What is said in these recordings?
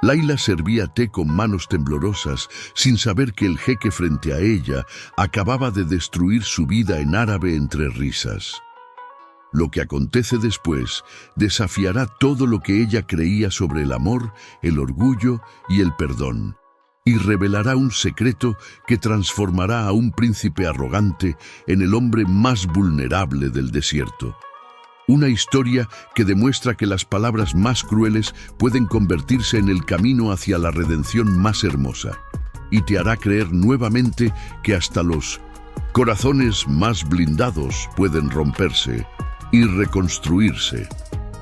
Laila servía té con manos temblorosas, sin saber que el jeque frente a ella acababa de destruir su vida en árabe entre risas. Lo que acontece después desafiará todo lo que ella creía sobre el amor, el orgullo y el perdón, y revelará un secreto que transformará a un príncipe arrogante en el hombre más vulnerable del desierto. Una historia que demuestra que las palabras más crueles pueden convertirse en el camino hacia la redención más hermosa, y te hará creer nuevamente que hasta los corazones más blindados pueden romperse y reconstruirse.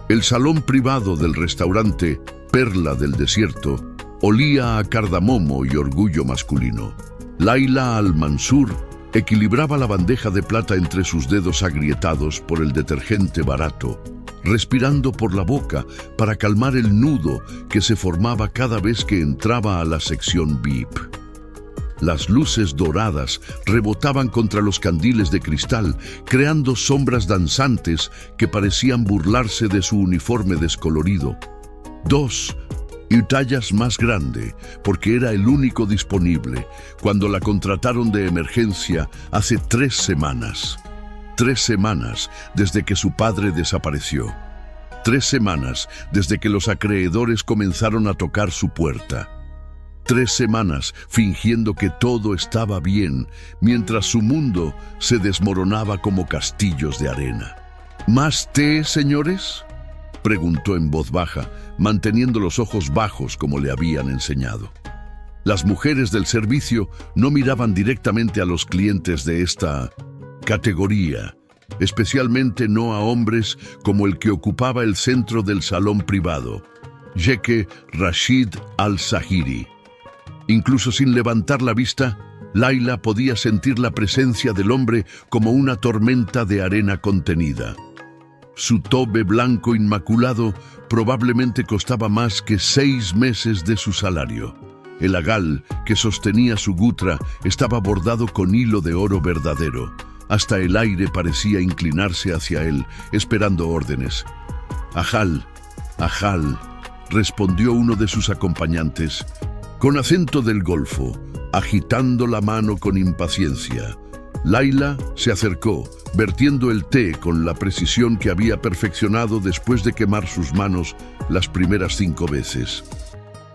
El salón privado del restaurante Perla del Desierto olía a cardamomo y orgullo masculino. Laila al-Mansur equilibraba la bandeja de plata entre sus dedos agrietados por el detergente barato, respirando por la boca para calmar el nudo que se formaba cada vez que entraba a la sección VIP. Las luces doradas rebotaban contra los candiles de cristal, creando sombras danzantes que parecían burlarse de su uniforme descolorido. 2 y tallas más grande, porque era el único disponible, cuando la contrataron de emergencia hace 3 semanas. 3 semanas desde que su padre desapareció. 3 semanas desde que los acreedores comenzaron a tocar su puerta. 3 semanas fingiendo que todo estaba bien, mientras su mundo se desmoronaba como castillos de arena. ¿Más té, señores?, preguntó en voz baja, manteniendo los ojos bajos como le habían enseñado. Las mujeres del servicio no miraban directamente a los clientes de esta categoría, especialmente no a hombres como el que ocupaba el centro del salón privado, Jeque Rashid al-Zahiri. Incluso sin levantar la vista, Laila podía sentir la presencia del hombre como una tormenta de arena contenida. Su tobe blanco inmaculado probablemente costaba más que 6 meses de su salario. El agal que sostenía su gutra estaba bordado con hilo de oro verdadero. Hasta el aire parecía inclinarse hacia él, esperando órdenes. «Ajal, Ajal», respondió uno de sus acompañantes, con acento del Golfo, agitando la mano con impaciencia. Laila se acercó, vertiendo el té con la precisión que había perfeccionado después de quemar sus manos las primeras 5 veces.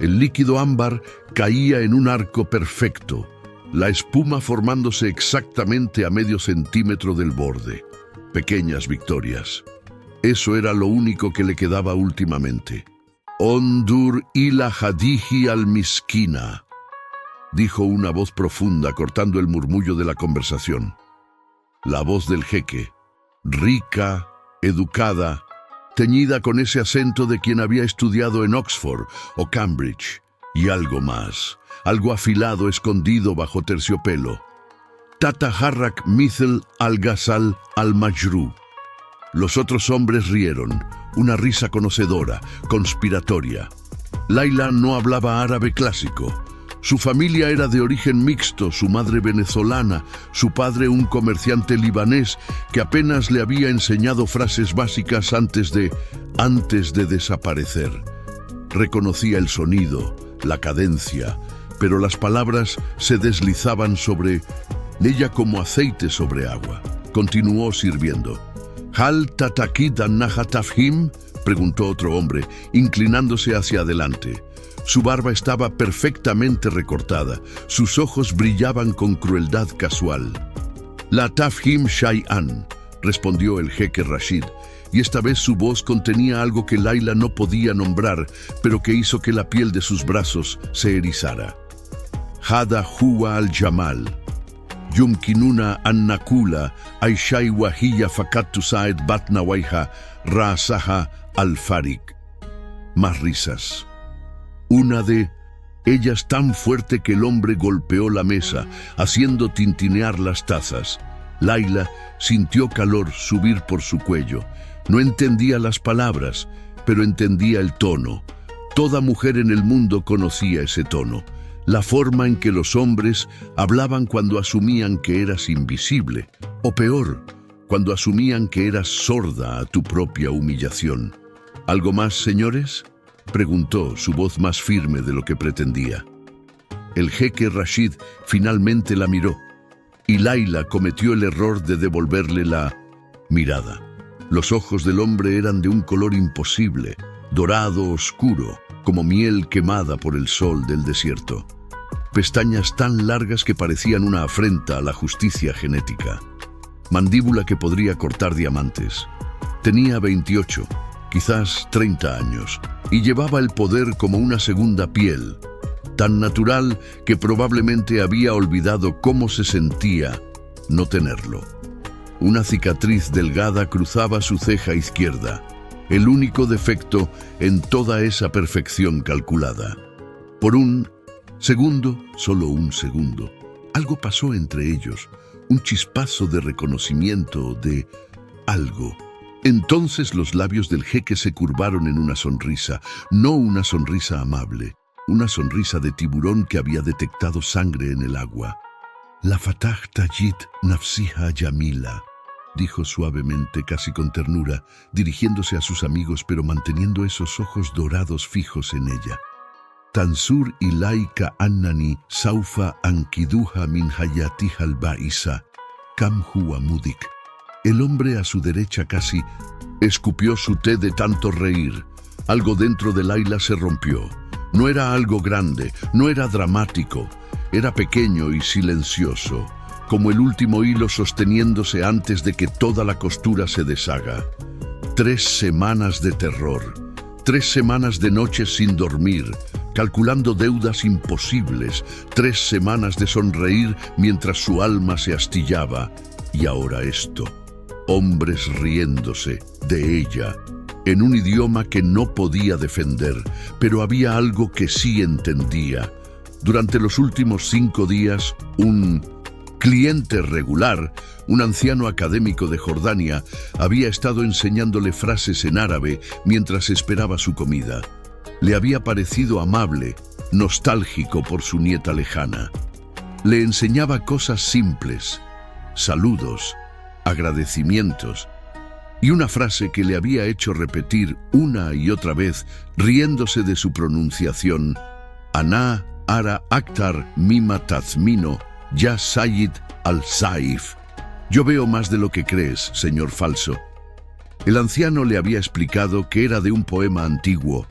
El líquido ámbar caía en un arco perfecto, la espuma formándose exactamente a medio centímetro del borde. Pequeñas victorias. Eso era lo único que le quedaba últimamente. «Ondur ila hadiji al-miskina», dijo una voz profunda cortando el murmullo de la conversación. La voz del jeque, rica, educada, teñida con ese acento de quien había estudiado en Oxford o Cambridge, y algo más, algo afilado escondido bajo terciopelo. «Tata harrak mithl al-ghazal al-majru». Los otros hombres rieron, una risa conocedora, conspiratoria. Laila no hablaba árabe clásico. Su familia era de origen mixto, su madre venezolana, su padre un comerciante libanés que apenas le había enseñado frases básicas antes de desaparecer. Reconocía el sonido, la cadencia, pero las palabras se deslizaban sobre ella como aceite sobre agua. Continuó sirviendo. «¿Hal tatakid an-naha tafhim?», preguntó otro hombre, inclinándose hacia adelante. Su barba estaba perfectamente recortada, sus ojos brillaban con crueldad casual. «La tafhim shay'an», respondió el jeque Rashid, y esta vez su voz contenía algo que Laila no podía nombrar, pero que hizo que la piel de sus brazos se erizara. «Hada huwa al-jamal. Yumkinuna an-nakula aishay wahiya fakat tusaid batna waiha ra'saha al-farik». Más risas. Una de ellas tan fuerte que el hombre golpeó la mesa, haciendo tintinear las tazas. Laila sintió calor subir por su cuello. No entendía las palabras, pero entendía el tono. Toda mujer en el mundo conocía ese tono. La forma en que los hombres hablaban cuando asumían que eras invisible, o peor, cuando asumían que eras sorda a tu propia humillación. ¿Algo más, señores?, preguntó, su voz más firme de lo que pretendía. El jeque Rashid finalmente la miró, y Layla cometió el error de devolverle la mirada. Los ojos del hombre eran de un color imposible, dorado oscuro, como miel quemada por el sol del desierto. Pestañas tan largas que parecían una afrenta a la justicia genética. Mandíbula que podría cortar diamantes. Tenía 28, quizás 30 años, y llevaba el poder como una segunda piel, tan natural que probablemente había olvidado cómo se sentía no tenerlo. Una cicatriz delgada cruzaba su ceja izquierda, el único defecto en toda esa perfección calculada. Por un segundo, solo un segundo, algo pasó entre ellos, un chispazo de reconocimiento de algo. Entonces los labios del jeque se curvaron en una sonrisa, no una sonrisa amable, una sonrisa de tiburón que había detectado sangre en el agua. «La fatah tajid nafsiha Yamila», dijo suavemente, casi con ternura, dirigiéndose a sus amigos pero manteniendo esos ojos dorados fijos en ella. «Tansur ilaika annani saufa ankiduha min hayatiha al-ba'isa, kam huwa mudik». El hombre a su derecha casi escupió su té de tanto reír. Algo dentro de Layla se rompió. No era algo grande, no era dramático, era pequeño y silencioso, como el último hilo sosteniéndose antes de que toda la costura se deshaga. 3 semanas de terror, 3 semanas de noches sin dormir, calculando deudas imposibles, 3 semanas de sonreír mientras su alma se astillaba. Y ahora esto, hombres riéndose de ella, en un idioma que no podía defender, pero había algo que sí entendía. Durante los últimos 5 días, un cliente regular, un anciano académico de Jordania, había estado enseñándole frases en árabe mientras esperaba su comida. Le había parecido amable, nostálgico por su nieta lejana. Le enseñaba cosas simples, saludos, agradecimientos, y una frase que le había hecho repetir una y otra vez, riéndose de su pronunciación: «Ana ara aktar mima tazmino, ya Sayyid al-Saif». «Yo veo más de lo que crees, señor falso». El anciano le había explicado que era de un poema antiguo,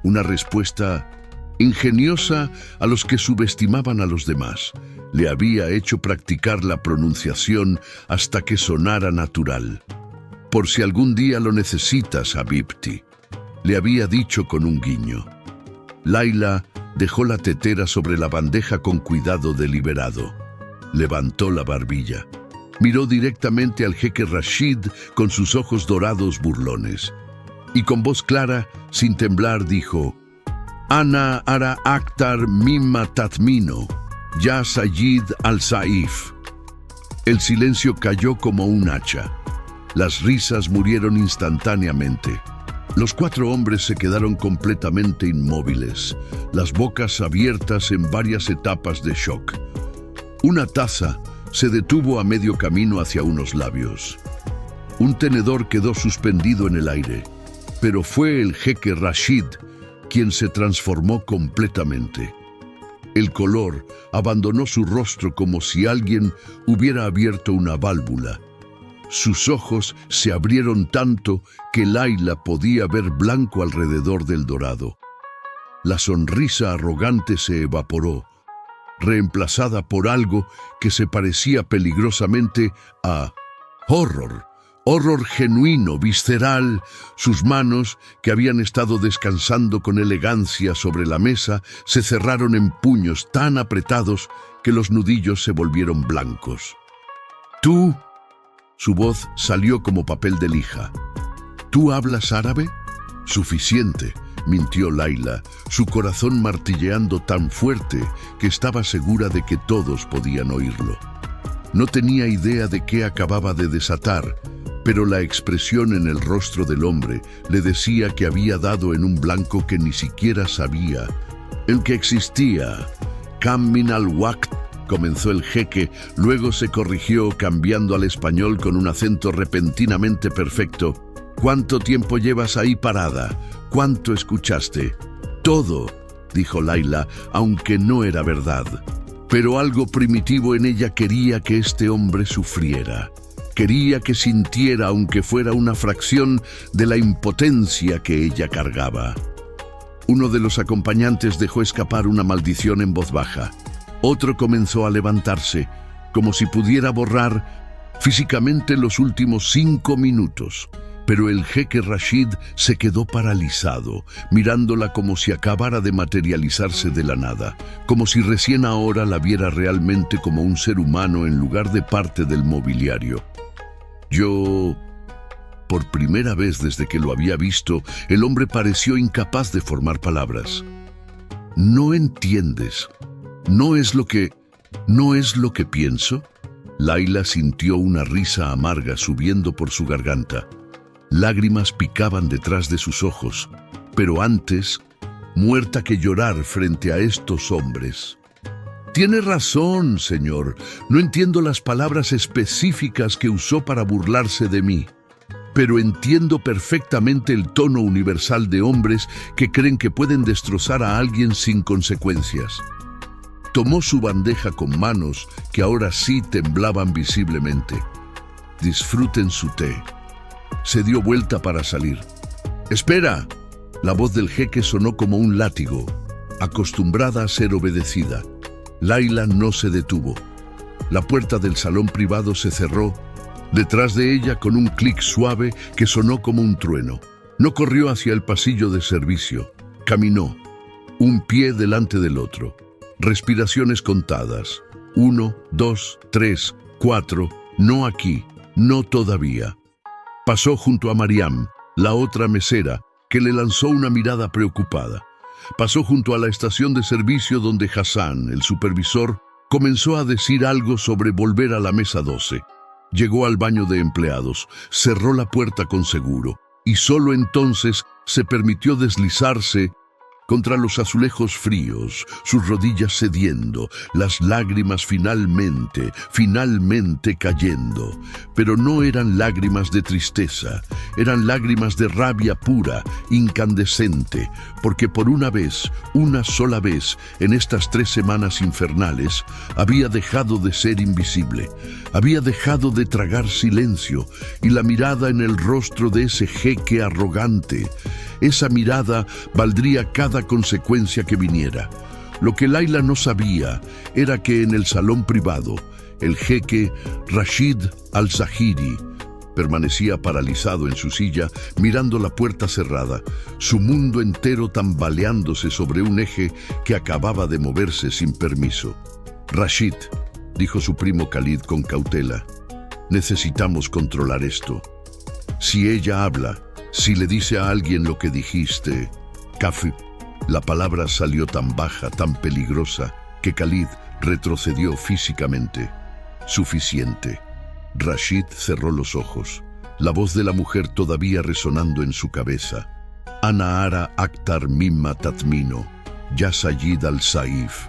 una respuesta ingeniosa a los que subestimaban a los demás. Le había hecho practicar la pronunciación hasta que sonara natural. «Por si algún día lo necesitas, Habibti», le había dicho con un guiño. Layla dejó la tetera sobre la bandeja con cuidado deliberado. Levantó la barbilla. Miró directamente al jeque Rashid con sus ojos dorados burlones. Y con voz clara, sin temblar, dijo: «Ana ara aktar mimma tatmino, ya Sayyid al-Saif». El silencio cayó como un hacha. Las risas murieron instantáneamente. Los 4 hombres se quedaron completamente inmóviles, las bocas abiertas en varias etapas de shock. Una taza se detuvo a medio camino hacia unos labios. Un tenedor quedó suspendido en el aire, pero fue el jeque Rashid quien se transformó completamente. El color abandonó su rostro como si alguien hubiera abierto una válvula. Sus ojos se abrieron tanto que Layla podía ver blanco alrededor del dorado. La sonrisa arrogante se evaporó, reemplazada por algo que se parecía peligrosamente a horror. Horror genuino, visceral. Sus manos, que habían estado descansando con elegancia sobre la mesa, se cerraron en puños tan apretados que los nudillos se volvieron blancos. «¿Tú?». Su voz salió como papel de lija. «¿Tú hablas árabe?». «Suficiente», mintió Layla, su corazón martilleando tan fuerte que estaba segura de que todos podían oírlo. No tenía idea de qué acababa de desatar, pero la expresión en el rostro del hombre le decía que había dado en un blanco que ni siquiera sabía el que existía. «Kam min al-waqt», comenzó el jeque, luego se corrigió cambiando al español con un acento repentinamente perfecto. «¿Cuánto tiempo llevas ahí parada? ¿Cuánto escuchaste?». Todo, dijo Laila, aunque no era verdad. Pero algo primitivo en ella quería que este hombre sufriera. Quería que sintiera, aunque fuera una fracción, de la impotencia que ella cargaba. Uno de los acompañantes dejó escapar una maldición en voz baja. Otro comenzó a levantarse, como si pudiera borrar físicamente los últimos 5 minutos. Pero el jeque Rashid se quedó paralizado, mirándola como si acabara de materializarse de la nada, como si recién ahora la viera realmente como un ser humano en lugar de parte del mobiliario. Por primera vez desde que lo había visto, el hombre pareció incapaz de formar palabras. ¿No entiendes? ¿No es lo que pienso? Laila sintió una risa amarga subiendo por su garganta. Lágrimas picaban detrás de sus ojos, pero antes, muerta que llorar frente a estos hombres. Tiene razón, señor. No entiendo las palabras específicas que usó para burlarse de mí, pero entiendo perfectamente el tono universal de hombres que creen que pueden destrozar a alguien sin consecuencias. Tomó su bandeja con manos que ahora sí temblaban visiblemente. Disfruten su té. Se dio vuelta para salir. ¡Espera! La voz del jeque sonó como un látigo, acostumbrada a ser obedecida. Laila no se detuvo. La puerta del salón privado se cerró detrás de ella con un clic suave que sonó como un trueno. No corrió hacia el pasillo de servicio. Caminó, un pie delante del otro. Respiraciones contadas. 1, 2, 3, 4. No aquí, no todavía. Pasó junto a Mariam, la otra mesera, que le lanzó una mirada preocupada. Pasó junto a la estación de servicio donde Hassan, el supervisor, comenzó a decir algo sobre volver a la mesa 12. Llegó al baño de empleados, cerró la puerta con seguro y solo entonces se permitió deslizarse contra los azulejos fríos, sus rodillas cediendo, las lágrimas finalmente cayendo. Pero no eran lágrimas de tristeza, eran lágrimas de rabia pura, incandescente, porque por una sola vez, en estas 3 semanas infernales, había dejado de ser invisible, había dejado de tragar silencio, y la mirada en el rostro de ese jeque arrogante, esa mirada valdría cada consecuencia que viniera. Lo que Laila no sabía era que en el salón privado, el jeque Rashid al-Zahiri permanecía paralizado en su silla, mirando la puerta cerrada, su mundo entero tambaleándose sobre un eje que acababa de moverse sin permiso. «Rashid», dijo su primo Khalid con cautela, «necesitamos controlar esto. Si ella habla, si le dice a alguien lo que dijiste, Kafi». La palabra salió tan baja, tan peligrosa, que Khalid retrocedió físicamente. Suficiente. Rashid cerró los ojos, la voz de la mujer todavía resonando en su cabeza. Ana ara aktar mimma tatmino, ya Sayyid al-Saif.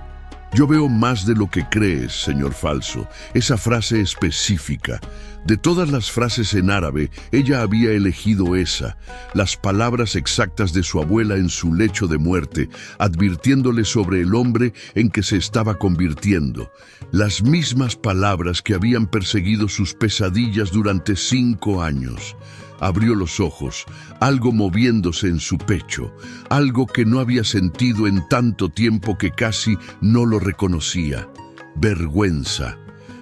Yo veo más de lo que crees, señor falso. Esa frase específica. De todas las frases en árabe, ella había elegido esa, las palabras exactas de su abuela en su lecho de muerte, advirtiéndole sobre el hombre en que se estaba convirtiendo. Las mismas palabras que habían perseguido sus pesadillas durante 5 años. Abrió los ojos, algo moviéndose en su pecho, algo que no había sentido en tanto tiempo que casi no lo reconocía. Vergüenza,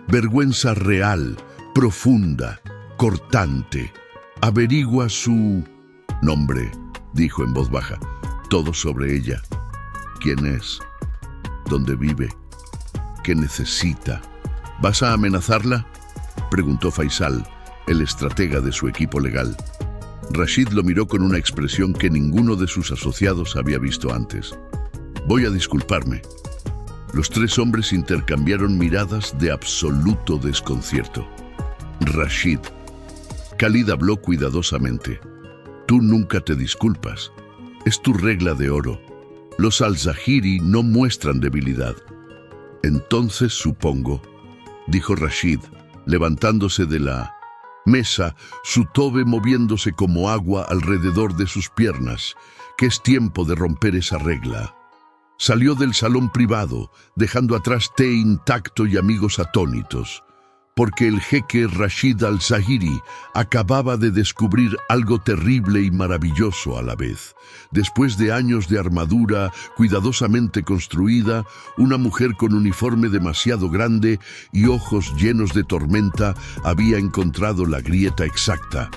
vergüenza real, profunda, cortante. Averigua su nombre, dijo en voz baja, todo sobre ella. ¿Quién es? ¿Dónde vive? ¿Qué necesita? ¿Vas a amenazarla?, preguntó Faisal, el estratega de su equipo legal. Rashid lo miró con una expresión que ninguno de sus asociados había visto antes. Voy a disculparme. Los 3 hombres intercambiaron miradas de absoluto desconcierto. Rashid. Khalid habló cuidadosamente. Tú nunca te disculpas. Es tu regla de oro. Los al-Zahiri no muestran debilidad. Entonces supongo, dijo Rashid, levantándose de la mesa, su tobe moviéndose como agua alrededor de sus piernas, que es tiempo de romper esa regla. Salió del salón privado, dejando atrás té intacto y amigos atónitos, porque el jeque Rashid al-Zahiri acababa de descubrir algo terrible y maravilloso a la vez. Después de años de armadura cuidadosamente construida, una mujer con uniforme demasiado grande y ojos llenos de tormenta había encontrado la grieta exacta,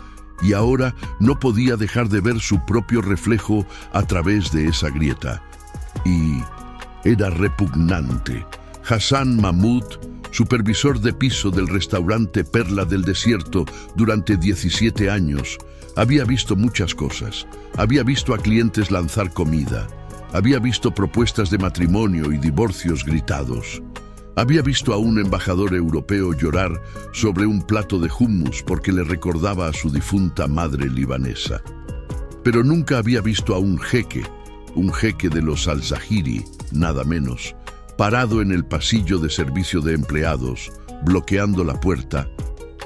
y ahora no podía dejar de ver su propio reflejo a través de esa grieta. Y era repugnante. Hassan Mahmud, supervisor de piso del restaurante Perla del Desierto durante 17 años, había visto muchas cosas. Había visto a clientes lanzar comida. Había visto propuestas de matrimonio y divorcios gritados. Había visto a un embajador europeo llorar sobre un plato de hummus porque le recordaba a su difunta madre libanesa. Pero nunca había visto a un jeque de los al-Zahiri, nada menos, parado en el pasillo de servicio de empleados, bloqueando la puerta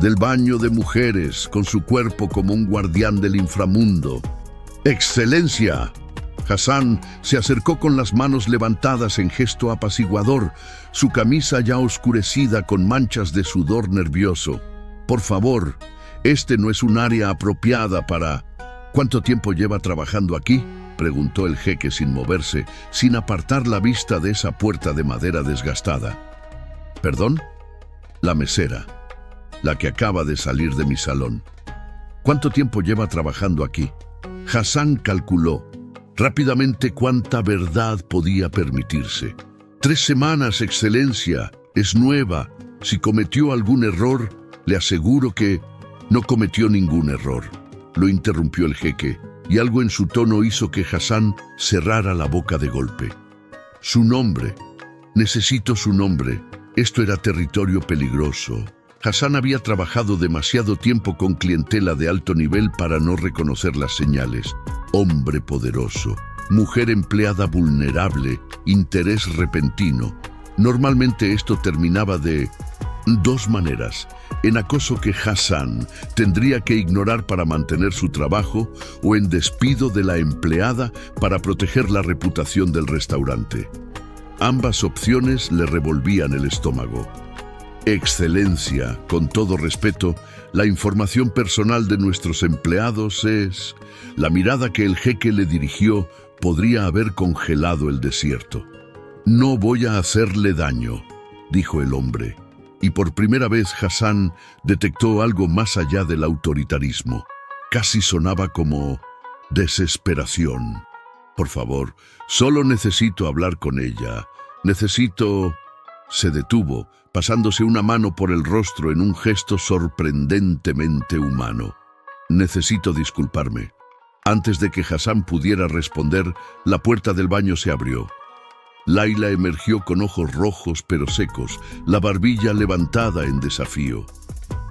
del baño de mujeres, con su cuerpo como un guardián del inframundo. ¡Excelencia! Hassan se acercó con las manos levantadas en gesto apaciguador, su camisa ya oscurecida con manchas de sudor nervioso. Por favor, este no es un área apropiada para... ¿Cuánto tiempo lleva trabajando aquí?, preguntó el jeque sin moverse, sin apartar la vista de esa puerta de madera desgastada. ¿Perdón? La mesera, la que acaba de salir de mi salón. ¿Cuánto tiempo lleva trabajando aquí? Hassan calculó rápidamente cuánta verdad podía permitirse. 3 semanas, excelencia. Es nueva. Si cometió algún error, le aseguro que no cometió ningún error. Lo interrumpió el jeque, y algo en su tono hizo que Hassan cerrara la boca de golpe. Su nombre. Necesito su nombre. Esto era territorio peligroso. Hassan había trabajado demasiado tiempo con clientela de alto nivel para no reconocer las señales. Hombre poderoso, mujer empleada vulnerable, interés repentino. Normalmente esto terminaba de 2 maneras: en acoso que Hassan tendría que ignorar para mantener su trabajo, o en despido de la empleada para proteger la reputación del restaurante. Ambas opciones le revolvían el estómago. Excelencia, con todo respeto, la información personal de nuestros empleados es... La mirada que el jeque le dirigió podría haber congelado el desierto. No voy a hacerle daño, dijo el hombre. Y por primera vez Hassan detectó algo más allá del autoritarismo. Casi sonaba como desesperación. Por favor, solo necesito hablar con ella. Necesito... Se detuvo, pasándose una mano por el rostro en un gesto sorprendentemente humano. Necesito disculparme. Antes de que Hassan pudiera responder, la puerta del baño se abrió. Laila emergió con ojos rojos pero secos, la barbilla levantada en desafío.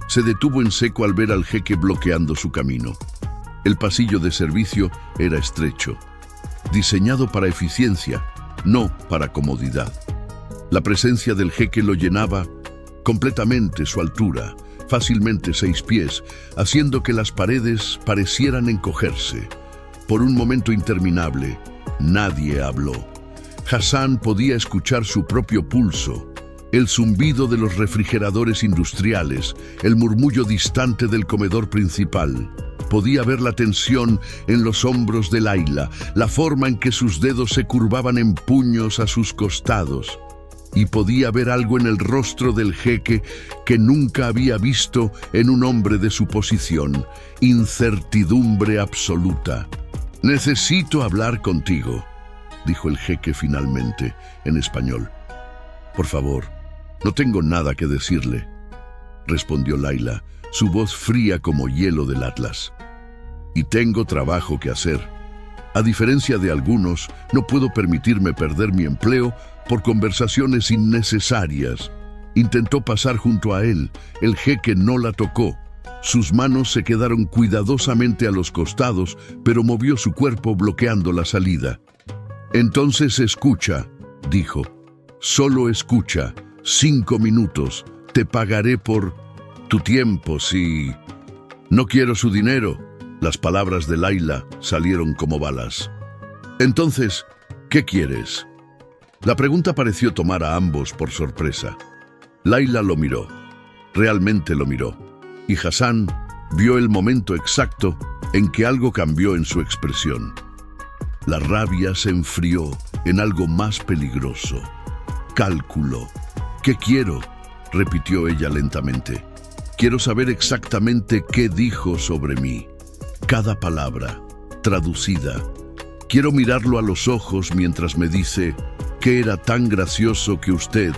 Se detuvo en seco al ver al jeque bloqueando su camino. El pasillo de servicio era estrecho, diseñado para eficiencia, no para comodidad. La presencia del jeque lo llenaba completamente. Su altura, fácilmente 6 pies, haciendo que las paredes parecieran encogerse. Por un momento interminable, nadie habló. Hassan podía escuchar su propio pulso, el zumbido de los refrigeradores industriales, el murmullo distante del comedor principal. Podía ver la tensión en los hombros de Laila, la forma en que sus dedos se curvaban en puños a sus costados. Y podía ver algo en el rostro del jeque que nunca había visto en un hombre de su posición: incertidumbre absoluta. «Necesito hablar contigo», dijo el jeque finalmente, en español. «Por favor, no tengo nada que decirle», respondió Laila, su voz fría como hielo del Atlas. «Y tengo trabajo que hacer. A diferencia de algunos, no puedo permitirme perder mi empleo por conversaciones innecesarias». Intentó pasar junto a él. El jeque no la tocó. Sus manos se quedaron cuidadosamente a los costados, pero movió su cuerpo bloqueando la salida. «Entonces escucha», dijo. «Solo escucha. 5 minutos. Te pagaré por tu tiempo si...» «No quiero su dinero». Las palabras de Laila salieron como balas. Entonces, ¿qué quieres? La pregunta pareció tomar a ambos por sorpresa. Layla lo miró, realmente lo miró, y Hassan vio el momento exacto en que algo cambió en su expresión. La rabia se enfrió en algo más peligroso. Cálculo. ¿Qué quiero?, repitió ella lentamente. Quiero saber exactamente qué dijo sobre mí. Cada palabra, traducida. Quiero mirarlo a los ojos mientras me dice que era tan gracioso que usted...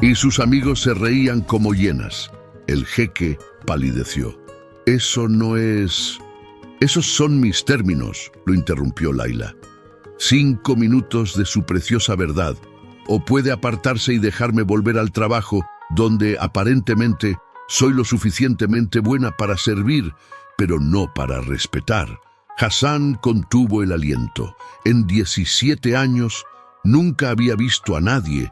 Y sus amigos se reían como hienas. El jeque palideció. Eso no es... Esos son mis términos, lo interrumpió Layla. 5 minutos de su preciosa verdad. O puede apartarse y dejarme volver al trabajo, donde aparentemente soy lo suficientemente buena para servir, pero no para respetar. Hassan contuvo el aliento. En 17 años nunca había visto a nadie,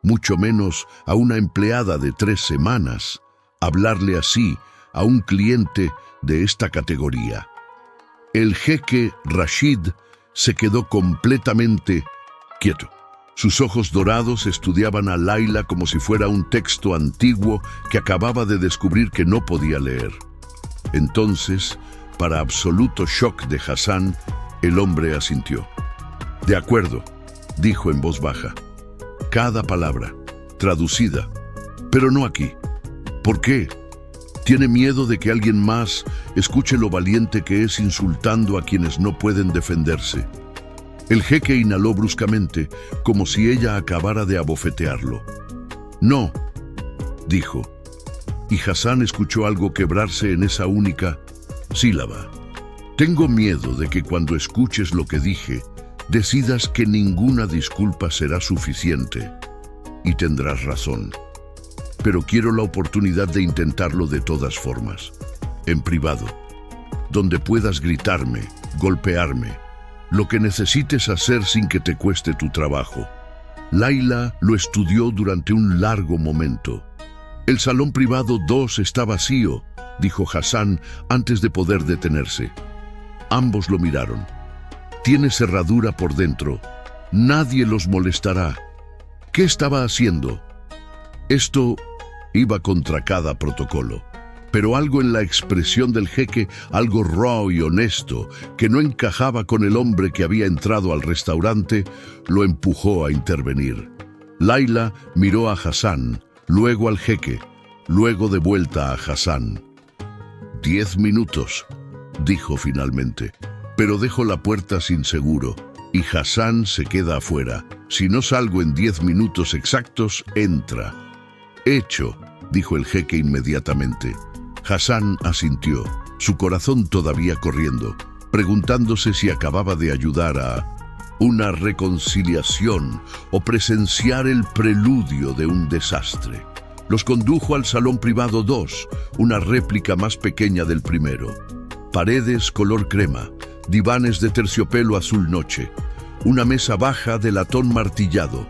mucho menos a una empleada de 3 semanas, hablarle así a un cliente de esta categoría. El jeque Rashid se quedó completamente quieto. Sus ojos dorados estudiaban a Layla como si fuera un texto antiguo que acababa de descubrir que no podía leer. Entonces, para absoluto shock de Hassan, el hombre asintió. «De acuerdo», dijo en voz baja. «Cada palabra, traducida, pero no aquí. ¿Por qué? ¿Tiene miedo de que alguien más escuche lo valiente que es insultando a quienes no pueden defenderse?» El jeque inhaló bruscamente, como si ella acabara de abofetearlo. «No», dijo, y Hassan escuchó algo quebrarse en esa única sílaba. «Tengo miedo de que cuando escuches lo que dije, decidas que ninguna disculpa será suficiente, y tendrás razón. Pero quiero la oportunidad de intentarlo de todas formas, en privado, donde puedas gritarme, golpearme, lo que necesites hacer sin que te cueste tu trabajo». Layla lo estudió durante un largo momento. «El salón privado 2 está vacío», dijo Hassan antes de poder detenerse. Ambos lo miraron. «Tiene cerradura por dentro. Nadie los molestará». ¿Qué estaba haciendo? Esto iba contra cada protocolo, pero algo en la expresión del jeque, algo raw y honesto, que no encajaba con el hombre que había entrado al restaurante, lo empujó a intervenir. Layla miró a Hassan, luego al jeque, luego de vuelta a Hassan. 10 minutos, dijo finalmente, pero dejo la puerta sin seguro y Hassan se queda afuera. Si no salgo en 10 minutos exactos, entra. Hecho, dijo el jeque inmediatamente. Hassan asintió, su corazón todavía corriendo, preguntándose si acababa de ayudar a una reconciliación o presenciar el preludio de un desastre. Los condujo al salón privado 2, una réplica más pequeña del primero. Paredes color crema, divanes de terciopelo azul noche, una mesa baja de latón martillado.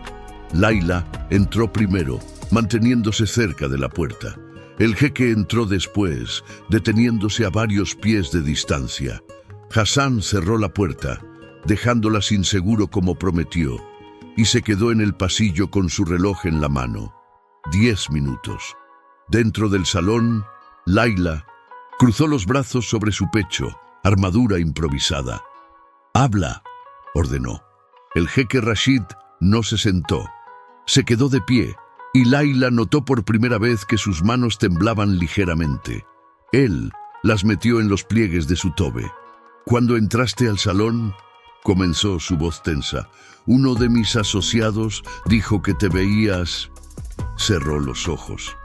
Layla entró primero, manteniéndose cerca de la puerta. El jeque entró después, deteniéndose a varios pies de distancia. Hassan cerró la puerta, dejándola sin seguro como prometió, y se quedó en el pasillo con su reloj en la mano. 10 minutos. Dentro del salón, Layla cruzó los brazos sobre su pecho, armadura improvisada. «Habla», ordenó. El jeque Rashid no se sentó. Se quedó de pie, y Layla notó por primera vez que sus manos temblaban ligeramente. Él las metió en los pliegues de su tobe. «Cuando entraste al salón», comenzó su voz tensa, «uno de mis asociados dijo que te veías...» Cerró los ojos.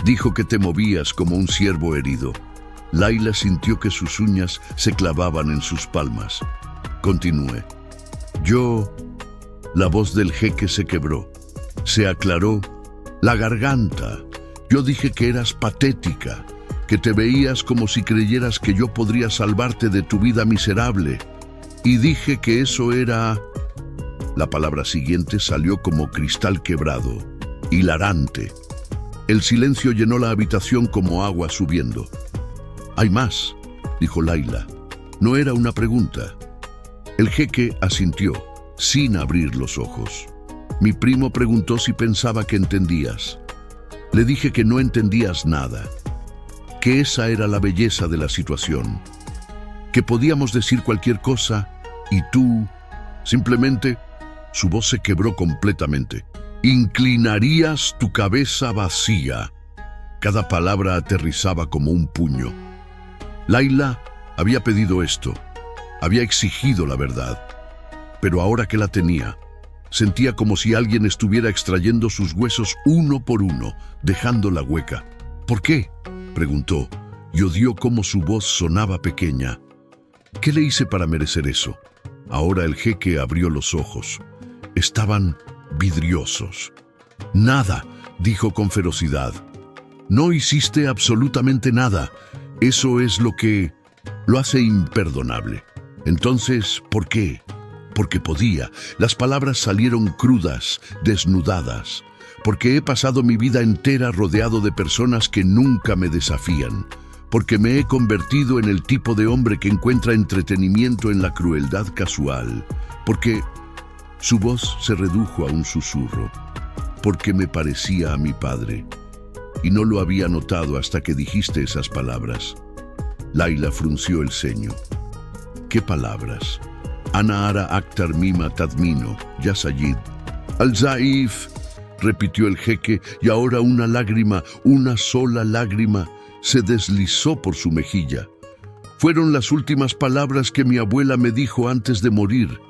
«Dijo que te movías como un ciervo herido». Layla sintió que sus uñas se clavaban en sus palmas. «Continúe». «Yo...» La voz del jeque se quebró. Se aclaró la garganta. «Yo dije que eras patética, que te veías como si creyeras que yo podría salvarte de tu vida miserable. Y dije que eso era...» La palabra siguiente salió como cristal quebrado, hilarante. El silencio llenó la habitación como agua subiendo. «Hay más», dijo Layla. No era una pregunta. El jeque asintió, sin abrir los ojos. Mi primo preguntó si pensaba que entendías. Le dije que no entendías nada, que esa era la belleza de la situación, que podíamos decir cualquier cosa y tú, simplemente, su voz se quebró completamente. Inclinarías tu cabeza vacía. Cada palabra aterrizaba como un puño. Layla había pedido esto, había exigido la verdad, pero ahora que la tenía, sentía como si alguien estuviera extrayendo sus huesos uno por uno, dejando la hueca. ¿Por qué?, preguntó, y odió cómo su voz sonaba pequeña. ¿Qué le hice para merecer eso? Ahora el jeque abrió los ojos. Estaban vidriosos. Nada, dijo con ferocidad. No hiciste absolutamente nada. Eso es lo que lo hace imperdonable. Entonces, ¿por qué? Porque podía. Las palabras salieron crudas, desnudadas. Porque he pasado mi vida entera rodeado de personas que nunca me desafían. Porque me he convertido en el tipo de hombre que encuentra entretenimiento en la crueldad casual. Porque su voz se redujo a un susurro. Porque me parecía a mi padre. Y no lo había notado hasta que dijiste esas palabras. Layla frunció el ceño. ¿Qué palabras? Ana ara actar mima tadmino, ya Sayid. Al-Zaif, repitió el jeque, y ahora una lágrima, una sola lágrima, se deslizó por su mejilla. Fueron las últimas palabras que mi abuela me dijo antes de morir.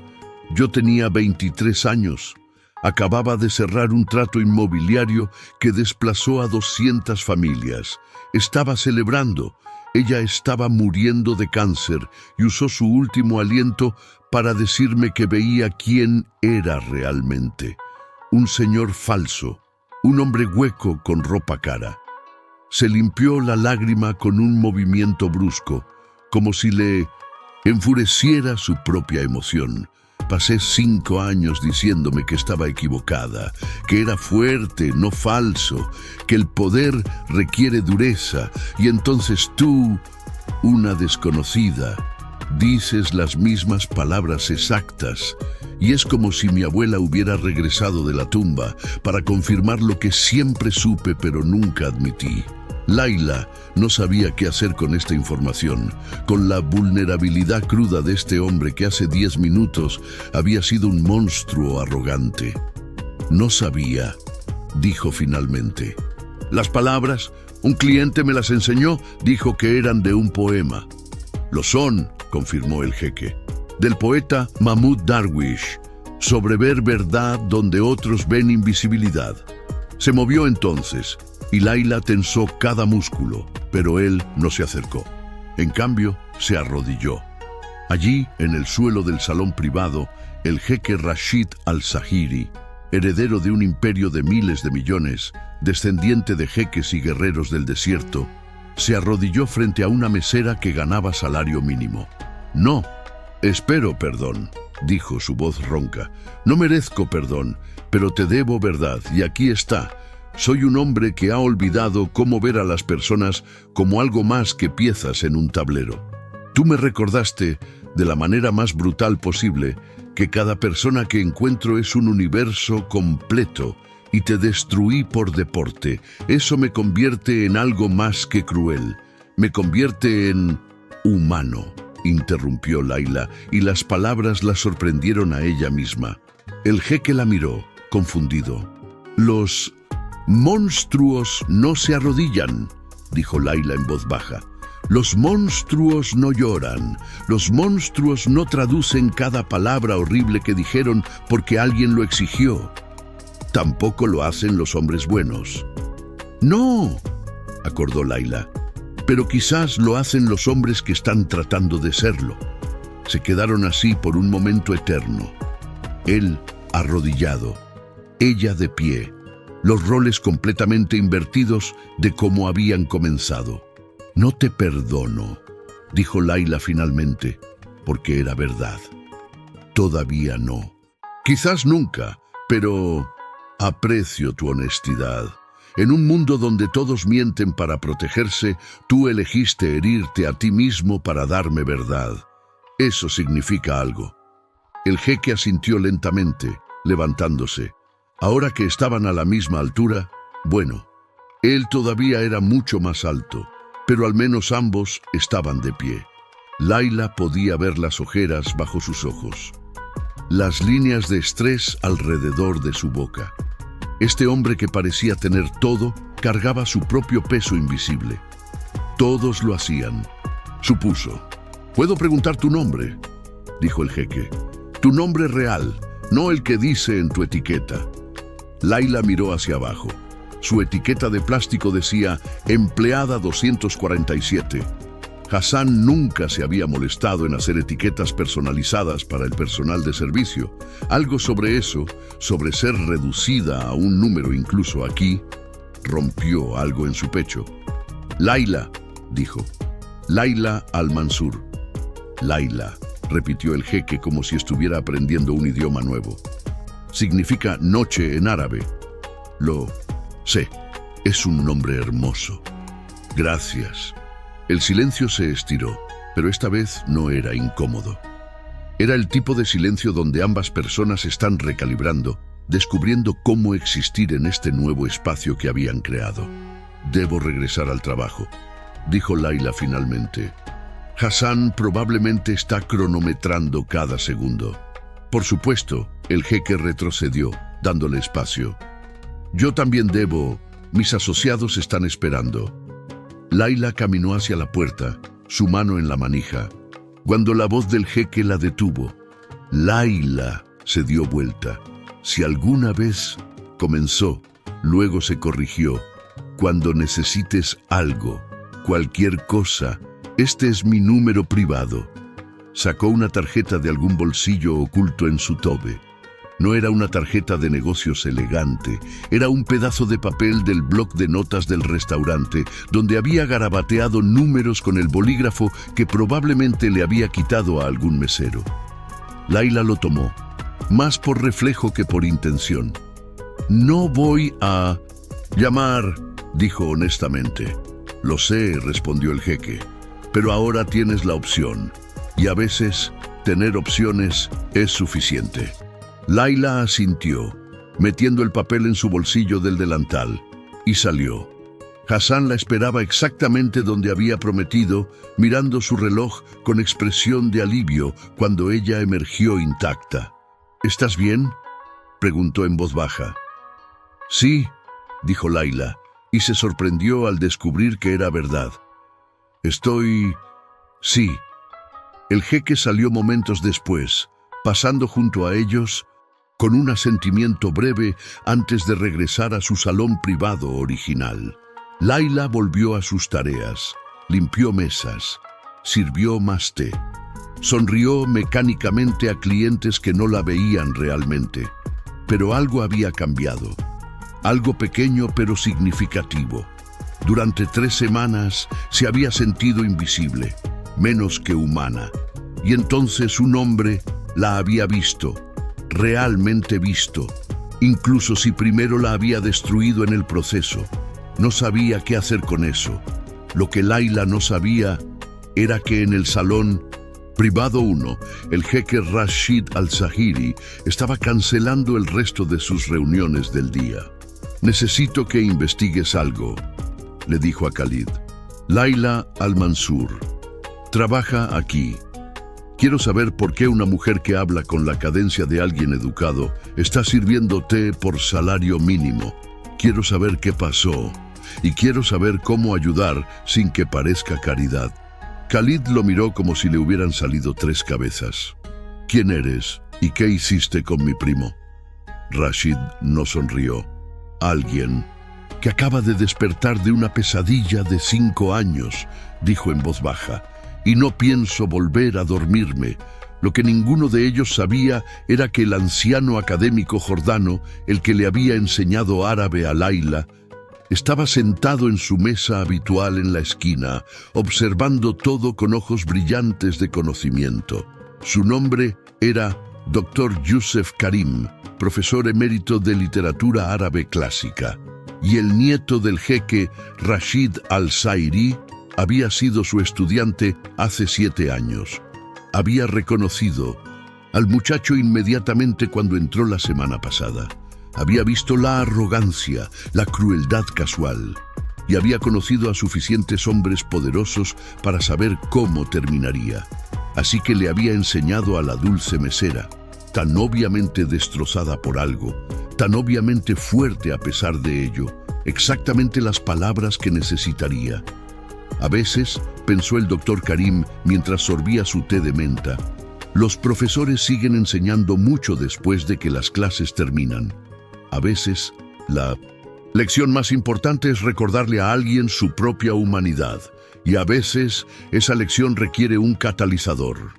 Yo tenía 23 años. Acababa de cerrar un trato inmobiliario que desplazó a 200 familias. Estaba celebrando. Ella estaba muriendo de cáncer y usó su último aliento para decirme que veía quién era realmente. Un señor falso, un hombre hueco con ropa cara. Se limpió la lágrima con un movimiento brusco, como si le enfureciera su propia emoción. Pasé 5 años diciéndome que estaba equivocada, que era fuerte, no falso, que el poder requiere dureza, y entonces tú, una desconocida, dices las mismas palabras exactas, y es como si mi abuela hubiera regresado de la tumba para confirmar lo que siempre supe pero nunca admití. Layla no sabía qué hacer con esta información, con la vulnerabilidad cruda de este hombre que hace 10 minutos había sido un monstruo arrogante. No sabía, dijo finalmente. Las palabras, un cliente me las enseñó, dijo que eran de un poema. Lo son, confirmó el jeque, del poeta Mahmud Darwish, sobre ver verdad donde otros ven invisibilidad. Se movió entonces, y Layla tensó cada músculo, pero él no se acercó. En cambio, se arrodilló. Allí, en el suelo del salón privado, el jeque Rashid al-Zahiri, heredero de un imperio de miles de millones, descendiente de jeques y guerreros del desierto, se arrodilló frente a una mesera que ganaba salario mínimo. No, espero perdón, dijo su voz ronca. No merezco perdón, pero te debo verdad, y aquí está. Soy un hombre que ha olvidado cómo ver a las personas como algo más que piezas en un tablero. Tú me recordaste, de la manera más brutal posible, que cada persona que encuentro es un universo completo, y te destruí por deporte. Eso me convierte en algo más que cruel. Me convierte en humano, interrumpió Layla, y las palabras la sorprendieron a ella misma. El jeque la miró, confundido. Los monstruos no se arrodillan, dijo Layla en voz baja. Los monstruos no lloran. Los monstruos no traducen cada palabra horrible que dijeron porque alguien lo exigió. Tampoco lo hacen los hombres buenos. No, acordó Layla, pero quizás lo hacen los hombres que están tratando de serlo. Se quedaron así por un momento eterno. Él arrodillado, ella de pie. Los roles completamente invertidos de cómo habían comenzado. No te perdono, dijo Layla finalmente, porque era verdad. Todavía no. Quizás nunca, pero aprecio tu honestidad. En un mundo donde todos mienten para protegerse, tú elegiste herirte a ti mismo para darme verdad. Eso significa algo. El jeque asintió lentamente, levantándose. Ahora que estaban a la misma altura, bueno, él todavía era mucho más alto, pero al menos ambos estaban de pie. Layla podía ver las ojeras bajo sus ojos, las líneas de estrés alrededor de su boca. Este hombre que parecía tener todo, cargaba su propio peso invisible. Todos lo hacían, supuso. «¿Puedo preguntar tu nombre?», dijo el jeque. «Tu nombre real, no el que dice en tu etiqueta». Layla miró hacia abajo. Su etiqueta de plástico decía «Empleada 247». Hassan nunca se había molestado en hacer etiquetas personalizadas para el personal de servicio. Algo sobre eso, sobre ser reducida a un número incluso aquí, rompió algo en su pecho. «Layla», dijo. «Layla Al-Mansur». «Layla», repitió el jeque como si estuviera aprendiendo un idioma nuevo. «Significa noche en árabe». «Lo sé, es un nombre hermoso». «Gracias». El silencio se estiró, pero esta vez no era incómodo. Era el tipo de silencio donde ambas personas están recalibrando, descubriendo cómo existir en este nuevo espacio que habían creado. «Debo regresar al trabajo», dijo Layla finalmente. «Hassan probablemente está cronometrando cada segundo». «Por supuesto», el jeque retrocedió, dándole espacio. «Yo también debo. Mis asociados están esperando». Layla caminó hacia la puerta, su mano en la manija, cuando la voz del jeque la detuvo. «Layla», se dio vuelta. «Si alguna vez», comenzó, luego se corrigió. «Cuando necesites algo, cualquier cosa, este es mi número privado». Sacó una tarjeta de algún bolsillo oculto en su tobe. No era una tarjeta de negocios elegante, era un pedazo de papel del bloc de notas del restaurante, donde había garabateado números con el bolígrafo que probablemente le había quitado a algún mesero. Layla lo tomó, más por reflejo que por intención. «No voy a llamar», dijo honestamente. «Lo sé», respondió el jeque, «pero ahora tienes la opción, y a veces tener opciones es suficiente». Layla asintió, metiendo el papel en su bolsillo del delantal, y salió. Hassan la esperaba exactamente donde había prometido, mirando su reloj con expresión de alivio cuando ella emergió intacta. «¿Estás bien?», preguntó en voz baja. «Sí», dijo Layla, y se sorprendió al descubrir que era verdad. «Sí». El jeque salió momentos después, pasando junto a ellos, con un asentimiento breve antes de regresar a su salón privado original. Layla volvió a sus tareas, limpió mesas, sirvió más té. Sonrió mecánicamente a clientes que no la veían realmente. Pero algo había cambiado. Algo pequeño pero significativo. Durante 3 semanas se había sentido invisible, menos que humana. Y entonces un hombre la había visto, realmente visto, incluso si primero la había destruido en el proceso. No sabía qué hacer con eso. Lo que Layla no sabía era que en el salón privado 1, el jeque Rashid Al-Zahiri estaba cancelando el resto de sus reuniones del día. «Necesito que investigues algo», le dijo a Khalid. «Layla Al-Mansur trabaja aquí. Quiero saber por qué una mujer que habla con la cadencia de alguien educado está sirviendo té por salario mínimo. Quiero saber qué pasó y quiero saber cómo ayudar sin que parezca caridad». Khalid lo miró como si le hubieran salido 3 cabezas. «¿Quién eres y qué hiciste con mi primo?». Rashid no sonrió. «Alguien que acaba de despertar de una pesadilla de 5 años», dijo en voz baja. «Y no pienso volver a dormirme». Lo que ninguno de ellos sabía era que el anciano académico jordano, el que le había enseñado árabe a Layla, estaba sentado en su mesa habitual en la esquina, observando todo con ojos brillantes de conocimiento. Su nombre era Dr. Youssef Karim, profesor emérito de literatura árabe clásica, y el nieto del jeque Rashid Al-Zahiri había sido su estudiante hace 7 años. Había reconocido, al muchacho inmediatamente cuando entró la semana pasada. Había visto la arrogancia, la crueldad casual, y había conocido a suficientes hombres poderosos para saber cómo terminaría. Así que le había enseñado a la dulce mesera, tan obviamente destrozada por algo, tan obviamente fuerte a pesar de ello, exactamente las palabras que necesitaría. A veces, pensó el doctor Karim mientras sorbía su té de menta, los profesores siguen enseñando mucho después de que las clases terminan. A veces, la lección más importante es recordarle a alguien su propia humanidad, y a veces esa lección requiere un catalizador.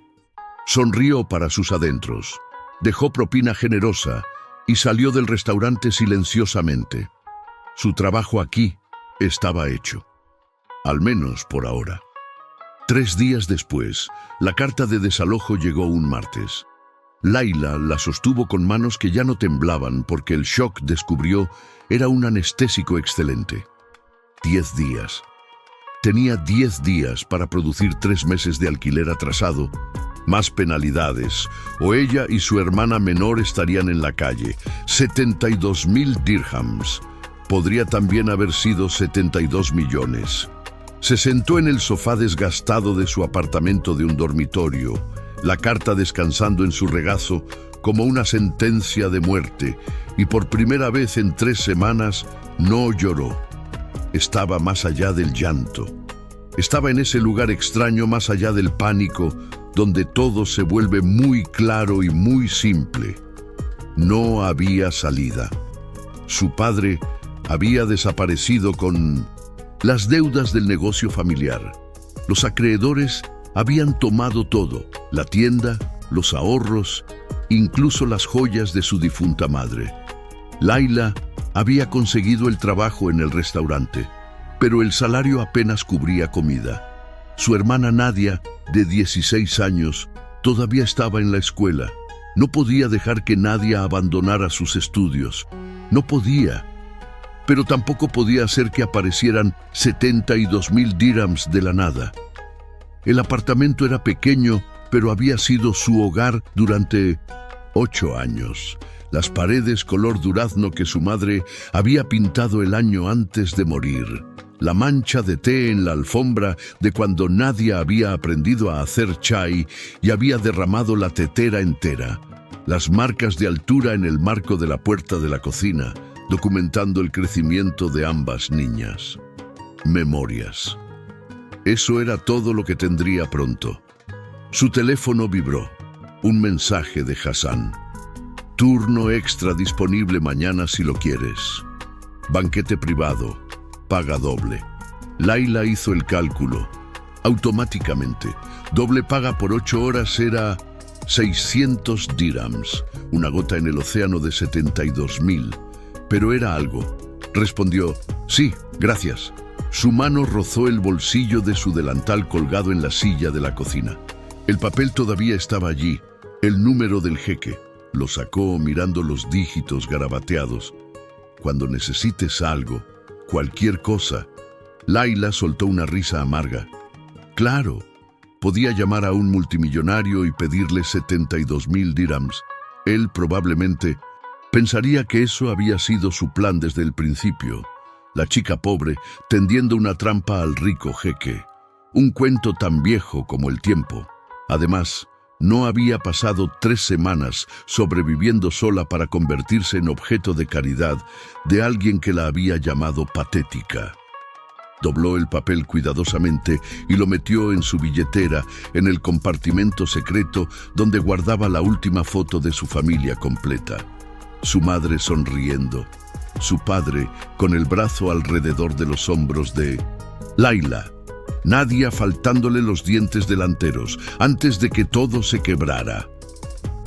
Sonrió para sus adentros, dejó propina generosa y salió del restaurante silenciosamente. Su trabajo aquí estaba hecho, al menos por ahora. 3 días después, la carta de desalojo llegó un martes. Laila la sostuvo con manos que ya no temblaban porque el shock, descubrió, era un anestésico excelente. 10 días. Tenía 10 días para producir 3 meses de alquiler atrasado, más penalidades, o ella y su hermana menor estarían en la calle. 72.000 dirhams. Podría también haber sido 72 millones. Se sentó en el sofá desgastado de su apartamento de un dormitorio, la carta descansando en su regazo como una sentencia de muerte, y por primera vez en 3 semanas no lloró. Estaba más allá del llanto. Estaba en ese lugar extraño más allá del pánico, donde todo se vuelve muy claro y muy simple. No había salida. Su padre había desaparecido con las deudas del negocio familiar. Los acreedores habían tomado todo, la tienda, los ahorros, incluso las joyas de su difunta madre. Laila había conseguido el trabajo en el restaurante, pero el salario apenas cubría comida. Su hermana Nadia, de 16 años, todavía estaba en la escuela. No podía dejar que Nadia abandonara sus estudios. No podía. Pero tampoco podía hacer que aparecieran 72.000 dirhams de la nada. El apartamento era pequeño, pero había sido su hogar durante 8 años. Las paredes color durazno que su madre había pintado el año antes de morir. La mancha de té en la alfombra de cuando Nadia había aprendido a hacer chai y había derramado la tetera entera. Las marcas de altura en el marco de la puerta de la cocina, documentando el crecimiento de ambas niñas. Memorias. Eso era todo lo que tendría pronto. Su teléfono vibró. Un mensaje de Hassan. Turno extra disponible mañana si lo quieres. Banquete privado. Paga doble. Laila hizo el cálculo. Automáticamente. Doble paga por 8 horas era 600 dirhams. Una gota en el océano de 72.000. Pero era algo. Respondió, sí, gracias. Su mano rozó el bolsillo de su delantal colgado en la silla de la cocina. El papel todavía estaba allí, el número del jeque. Lo sacó mirando los dígitos garabateados. Cuando necesites algo, cualquier cosa. Laila soltó una risa amarga. Claro, podía llamar a un multimillonario y pedirle 72.000 dirhams. Él probablemente pensaría que eso había sido su plan desde el principio. La chica pobre tendiendo una trampa al rico jeque. Un cuento tan viejo como el tiempo. Además, no había pasado 3 semanas sobreviviendo sola para convertirse en objeto de caridad de alguien que la había llamado patética. Dobló el papel cuidadosamente y lo metió en su billetera, en el compartimento secreto donde guardaba la última foto de su familia completa. Su madre sonriendo, su padre con el brazo alrededor de los hombros de Laila. Nadia faltándole los dientes delanteros antes de que todo se quebrara.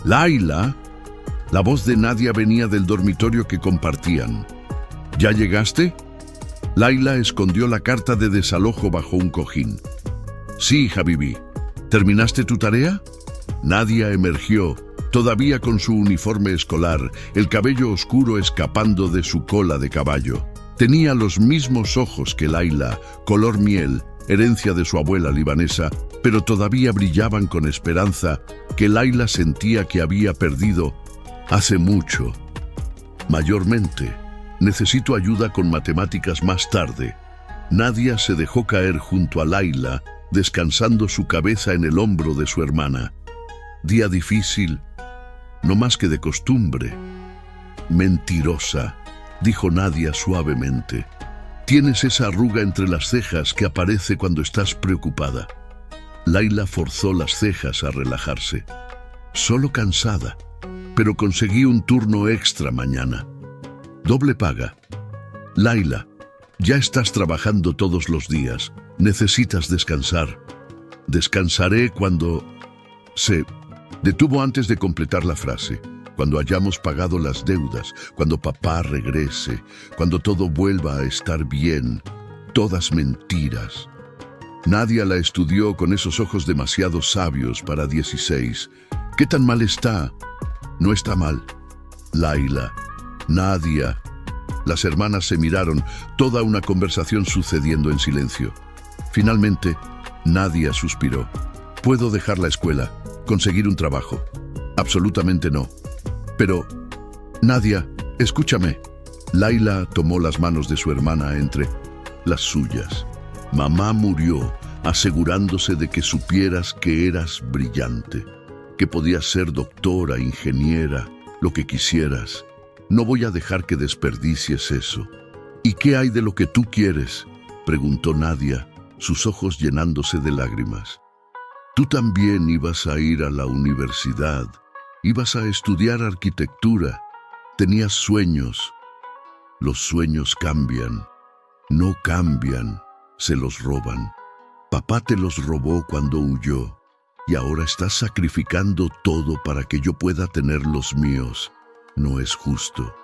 Laila. La voz de Nadia venía del dormitorio que compartían. ¿Ya llegaste? Laila escondió la carta de desalojo bajo un cojín. Sí, Habibi. ¿Terminaste tu tarea? Nadia emergió, todavía con su uniforme escolar, el cabello oscuro escapando de su cola de caballo. Tenía los mismos ojos que Laila, color miel, herencia de su abuela libanesa, pero todavía brillaban con esperanza que Laila sentía que había perdido hace mucho. Mayormente, necesito ayuda con matemáticas más tarde. Nadia se dejó caer junto a Laila, descansando su cabeza en el hombro de su hermana. Día difícil, no más que de costumbre. Mentirosa, dijo Nadia suavemente. Tienes esa arruga entre las cejas que aparece cuando estás preocupada. Laila forzó las cejas a relajarse. Solo cansada, pero conseguí un turno extra mañana. Doble paga. Laila, ya estás trabajando todos los días. Necesitas descansar. Descansaré cuando... Se detuvo antes de completar la frase. Cuando hayamos pagado las deudas, cuando papá regrese, cuando todo vuelva a estar bien. Todas mentiras. Nadia la estudió con esos ojos demasiado sabios para 16. ¿Qué tan mal está? No está mal. Laila, Nadia. Las hermanas se miraron, toda una conversación sucediendo en silencio. Finalmente, Nadia suspiró. ¿Puedo dejar la escuela? ¿Conseguir un trabajo? Absolutamente no. Pero, Nadia, escúchame. Laila tomó las manos de su hermana entre las suyas. Mamá murió asegurándose de que supieras que eras brillante, que podías ser doctora, ingeniera, lo que quisieras. No voy a dejar que desperdicies eso. ¿Y qué hay de lo que tú quieres?, preguntó Nadia, sus ojos llenándose de lágrimas. Tú también ibas a ir a la universidad, ibas a estudiar arquitectura, tenías sueños. Los sueños cambian, no cambian, se los roban. Papá te los robó cuando huyó y ahora estás sacrificando todo para que yo pueda tener los míos. No es justo.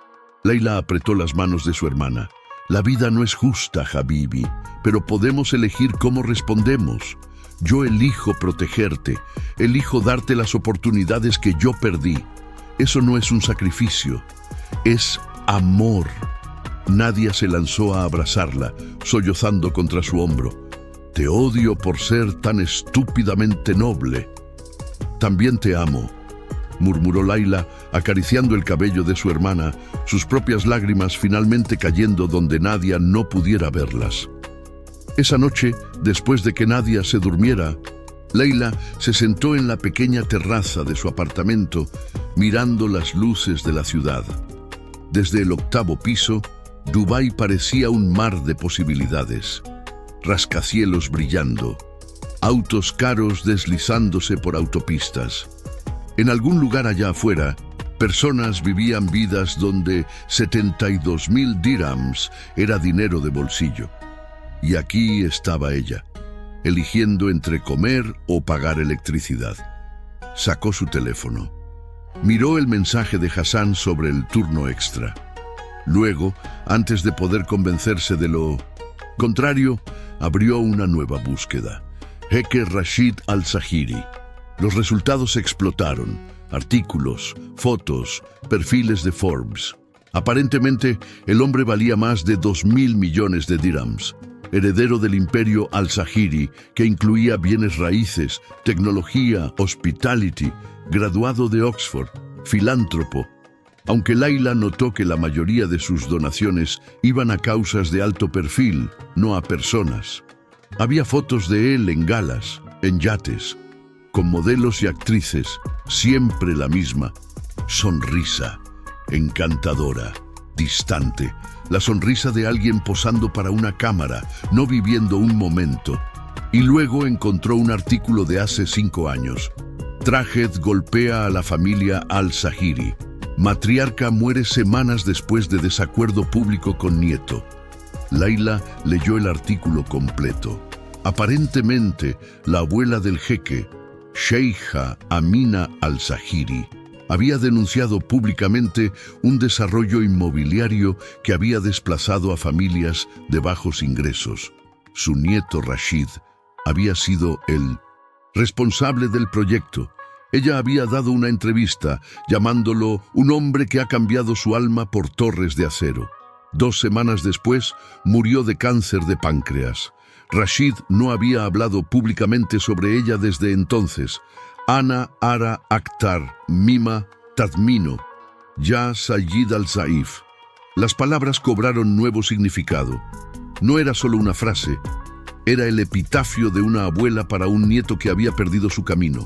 Laila apretó las manos de su hermana. La vida no es justa, Habibi, pero podemos elegir cómo respondemos. Yo elijo protegerte, elijo darte las oportunidades que yo perdí. Eso no es un sacrificio, es amor. Nadia se lanzó a abrazarla, sollozando contra su hombro. Te odio por ser tan estúpidamente noble. También te amo, murmuró Laila, acariciando el cabello de su hermana, sus propias lágrimas finalmente cayendo donde Nadia no pudiera verlas. Esa noche, después de que Nadia se durmiera, Laila se sentó en la pequeña terraza de su apartamento, mirando las luces de la ciudad. Desde el 8º piso, Dubái parecía un mar de posibilidades. Rascacielos brillando, autos caros deslizándose por autopistas. En algún lugar allá afuera, personas vivían vidas donde 72.000 dirhams era dinero de bolsillo. Y aquí estaba ella, eligiendo entre comer o pagar electricidad. Sacó su teléfono. Miró el mensaje de Hassan sobre el turno extra. Luego, antes de poder convencerse de lo contrario, abrió una nueva búsqueda. Jeque Rashid Al-Zahiri. Los resultados explotaron. Artículos, fotos, perfiles de Forbes. Aparentemente, el hombre valía más de 2.000 millones de dirhams. Heredero del imperio Al-Zahiri, que incluía bienes raíces, tecnología, hospitality, graduado de Oxford, filántropo. Aunque Laila notó que la mayoría de sus donaciones iban a causas de alto perfil, no a personas. Había fotos de él en galas, en yates, con modelos y actrices, siempre la misma. Sonrisa, encantadora, distante, la sonrisa de alguien posando para una cámara, no viviendo un momento. Y luego encontró un artículo de hace 5 años. Traged golpea a la familia Al-Zahiri. Matriarca muere semanas después de desacuerdo público con nieto. Laila leyó el artículo completo. Aparentemente, la abuela del jeque, Sheikha Amina Al-Zahiri, había denunciado públicamente un desarrollo inmobiliario que había desplazado a familias de bajos ingresos. Su nieto Rashid había sido el responsable del proyecto. Ella había dado una entrevista llamándolo un hombre que ha cambiado su alma por torres de acero. 2 semanas después, murió de cáncer de páncreas. Rashid no había hablado públicamente sobre ella desde entonces. Ana Ara Akhtar Mima Tadmino, Ya Sayyid al-Saif. Las palabras cobraron nuevo significado. No era solo una frase, era el epitafio de una abuela para un nieto que había perdido su camino.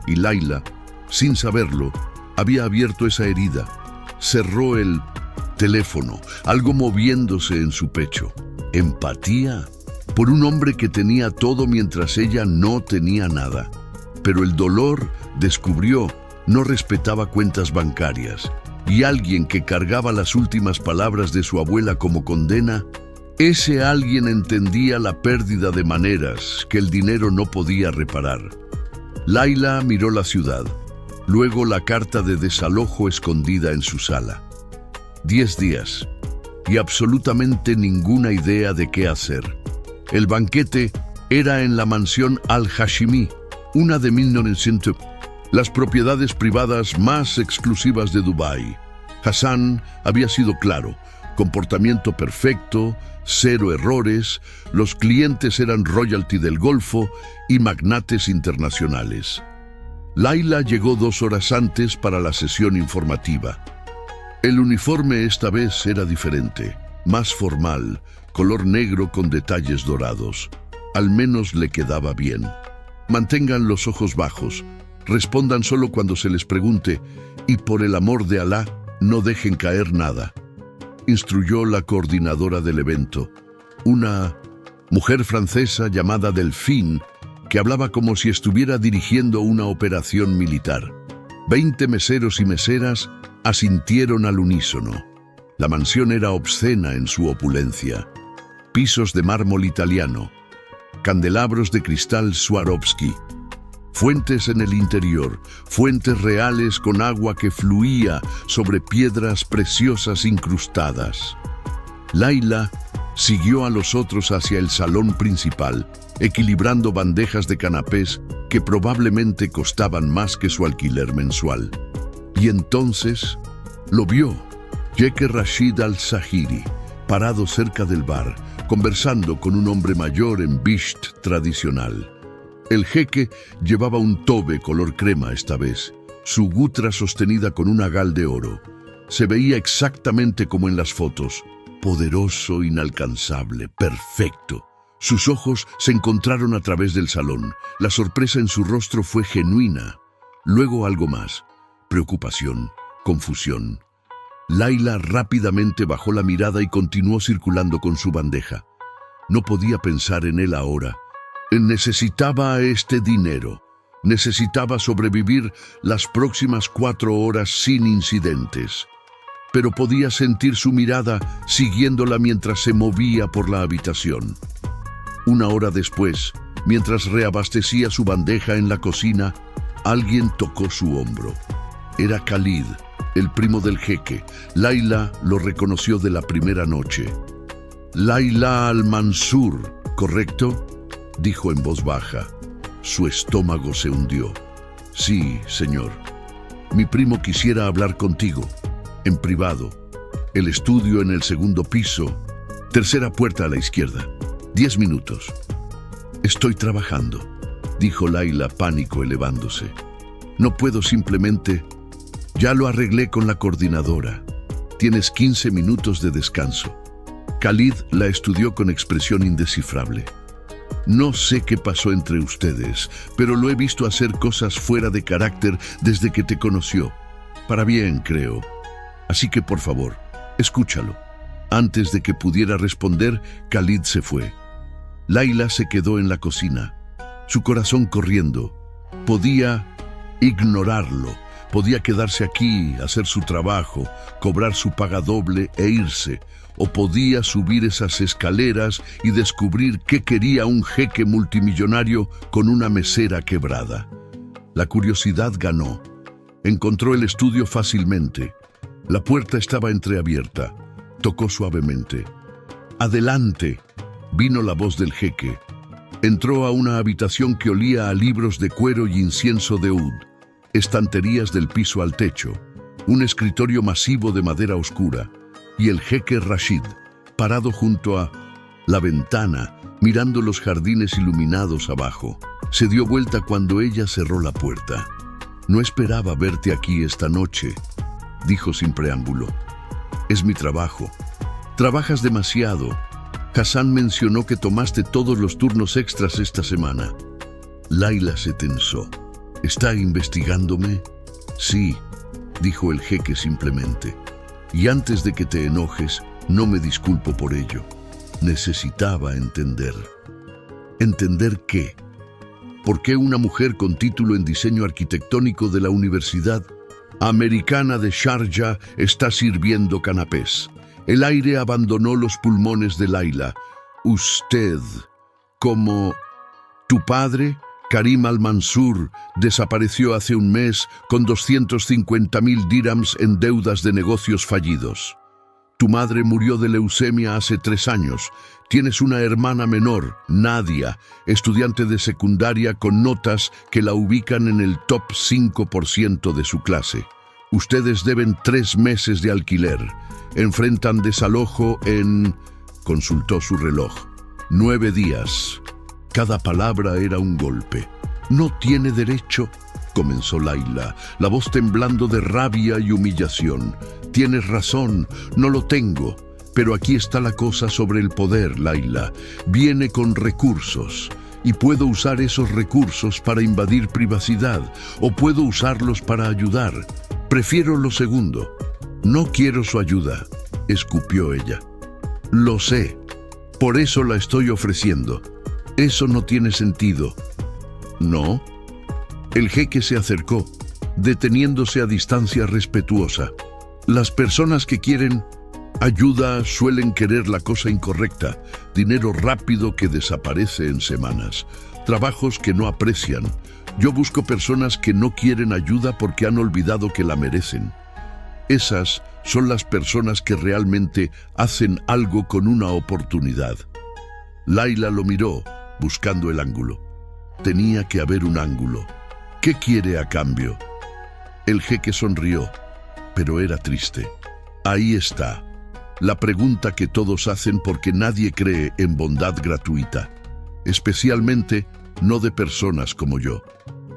Y Layla, sin saberlo, había abierto esa herida. Cerró el teléfono, algo moviéndose en su pecho. ¿Empatía? Por un hombre que tenía todo mientras ella no tenía nada. Pero el dolor, descubrió, no respetaba cuentas bancarias. Y alguien que cargaba las últimas palabras de su abuela como condena, ese alguien entendía la pérdida de maneras que el dinero no podía reparar. Layla miró la ciudad, luego la carta de desalojo escondida en su sala. 10 días, y absolutamente ninguna idea de qué hacer. El banquete era en la mansión Al-Hashimi, una de 1900, las propiedades privadas más exclusivas de Dubái. Hassan había sido claro, comportamiento perfecto, 0 errores, los clientes eran royalty del Golfo y magnates internacionales. Layla llegó 2 horas antes para la sesión informativa. El uniforme esta vez era diferente, más formal, color negro con detalles dorados. Al menos le quedaba bien. Mantengan los ojos bajos, respondan solo cuando se les pregunte y por el amor de Alá, no dejen caer nada, instruyó la coordinadora del evento, una mujer francesa llamada Delphine, que hablaba como si estuviera dirigiendo una operación militar. 20 meseros y meseras asintieron al unísono. La mansión era obscena en su opulencia. Pisos de mármol italiano, candelabros de cristal Swarovski, fuentes en el interior, fuentes reales con agua que fluía sobre piedras preciosas incrustadas. Layla siguió a los otros hacia el salón principal, equilibrando bandejas de canapés que probablemente costaban más que su alquiler mensual. Y entonces lo vio, Jeque Rashid al-Zahiri, parado cerca del bar, conversando con un hombre mayor en bisht tradicional. El jeque llevaba un tobe color crema esta vez, su gutra sostenida con una gal de oro. Se veía exactamente como en las fotos, poderoso, inalcanzable, perfecto. Sus ojos se encontraron a través del salón. La sorpresa en su rostro fue genuina. Luego algo más, preocupación, confusión. Layla rápidamente bajó la mirada y continuó circulando con su bandeja. No podía pensar en él ahora. Necesitaba este dinero. Necesitaba sobrevivir las próximas 4 horas sin incidentes. Pero podía sentir su mirada siguiéndola mientras se movía por la habitación. 1 hora después, mientras reabastecía su bandeja en la cocina, alguien tocó su hombro. Era Khalid, el primo del jeque. Layla lo reconoció de la primera noche. Layla al-Mansur, ¿correcto?, dijo en voz baja. Su estómago se hundió. Sí, señor. Mi primo quisiera hablar contigo, en privado. El estudio en el 2º piso, 3ª puerta a la izquierda. 10 minutos. Estoy trabajando, dijo Layla, pánico elevándose. No puedo simplemente... Ya lo arreglé con la coordinadora. Tienes 15 minutos de descanso. Khalid la estudió con expresión indescifrable. No sé qué pasó entre ustedes, pero lo he visto hacer cosas fuera de carácter desde que te conoció. Para bien, creo. Así que, por favor, escúchalo. Antes de que pudiera responder, Khalid se fue. Layla se quedó en la cocina, su corazón corriendo. Podía ignorarlo. Podía quedarse aquí, hacer su trabajo, cobrar su paga doble e irse. O podía subir esas escaleras y descubrir qué quería un jeque multimillonario con una mesera quebrada. La curiosidad ganó. Encontró el estudio fácilmente. La puerta estaba entreabierta. Tocó suavemente. «Adelante», vino la voz del jeque. Entró a una habitación que olía a libros de cuero y incienso de oud, estanterías del piso al techo, un escritorio masivo de madera oscura, y el jeque Rashid, parado junto a la ventana, mirando los jardines iluminados abajo. Se dio vuelta cuando ella cerró la puerta. «No esperaba verte aquí esta noche», dijo sin preámbulo. «Es mi trabajo. Trabajas demasiado. Hassan mencionó que tomaste todos los turnos extras esta semana». Layla se tensó. «¿Está investigándome?» «Sí», dijo el jeque simplemente. «Y antes de que te enojes, no me disculpo por ello. Necesitaba entender». ¿Entender qué? ¿Por qué una mujer con título en diseño arquitectónico de la Universidad Americana de Sharjah está sirviendo canapés? El aire abandonó los pulmones de Layla. «Usted, como tu padre, Karim al-Mansur, desapareció hace un mes con 250.000 dirhams en deudas de negocios fallidos. Tu madre murió de leucemia hace 3 años. Tienes una hermana menor, Nadia, estudiante de secundaria con notas que la ubican en el top 5% de su clase. Ustedes deben 3 meses de alquiler. Enfrentan desalojo en...» Consultó su reloj. 9 días. Cada palabra era un golpe. «No tiene derecho», comenzó Layla, la voz temblando de rabia y humillación. «Tienes razón, no lo tengo. Pero aquí está la cosa sobre el poder, Layla. Viene con recursos. Y puedo usar esos recursos para invadir privacidad, o puedo usarlos para ayudar. Prefiero lo segundo». «No quiero su ayuda», escupió ella. «Lo sé. Por eso la estoy ofreciendo. Eso no tiene sentido». «¿No?» El jeque se acercó, deteniéndose a distancia respetuosa. «Las personas que quieren ayuda suelen querer la cosa incorrecta, dinero rápido que desaparece en semanas, trabajos que no aprecian. Yo busco personas que no quieren ayuda porque han olvidado que la merecen. Esas son las personas que realmente hacen algo con una oportunidad». Layla lo miró, buscando el ángulo. Tenía que haber un ángulo. «¿Qué quiere a cambio?» El jeque sonrió, pero era triste. «Ahí está. La pregunta que todos hacen porque nadie cree en bondad gratuita. Especialmente no de personas como yo.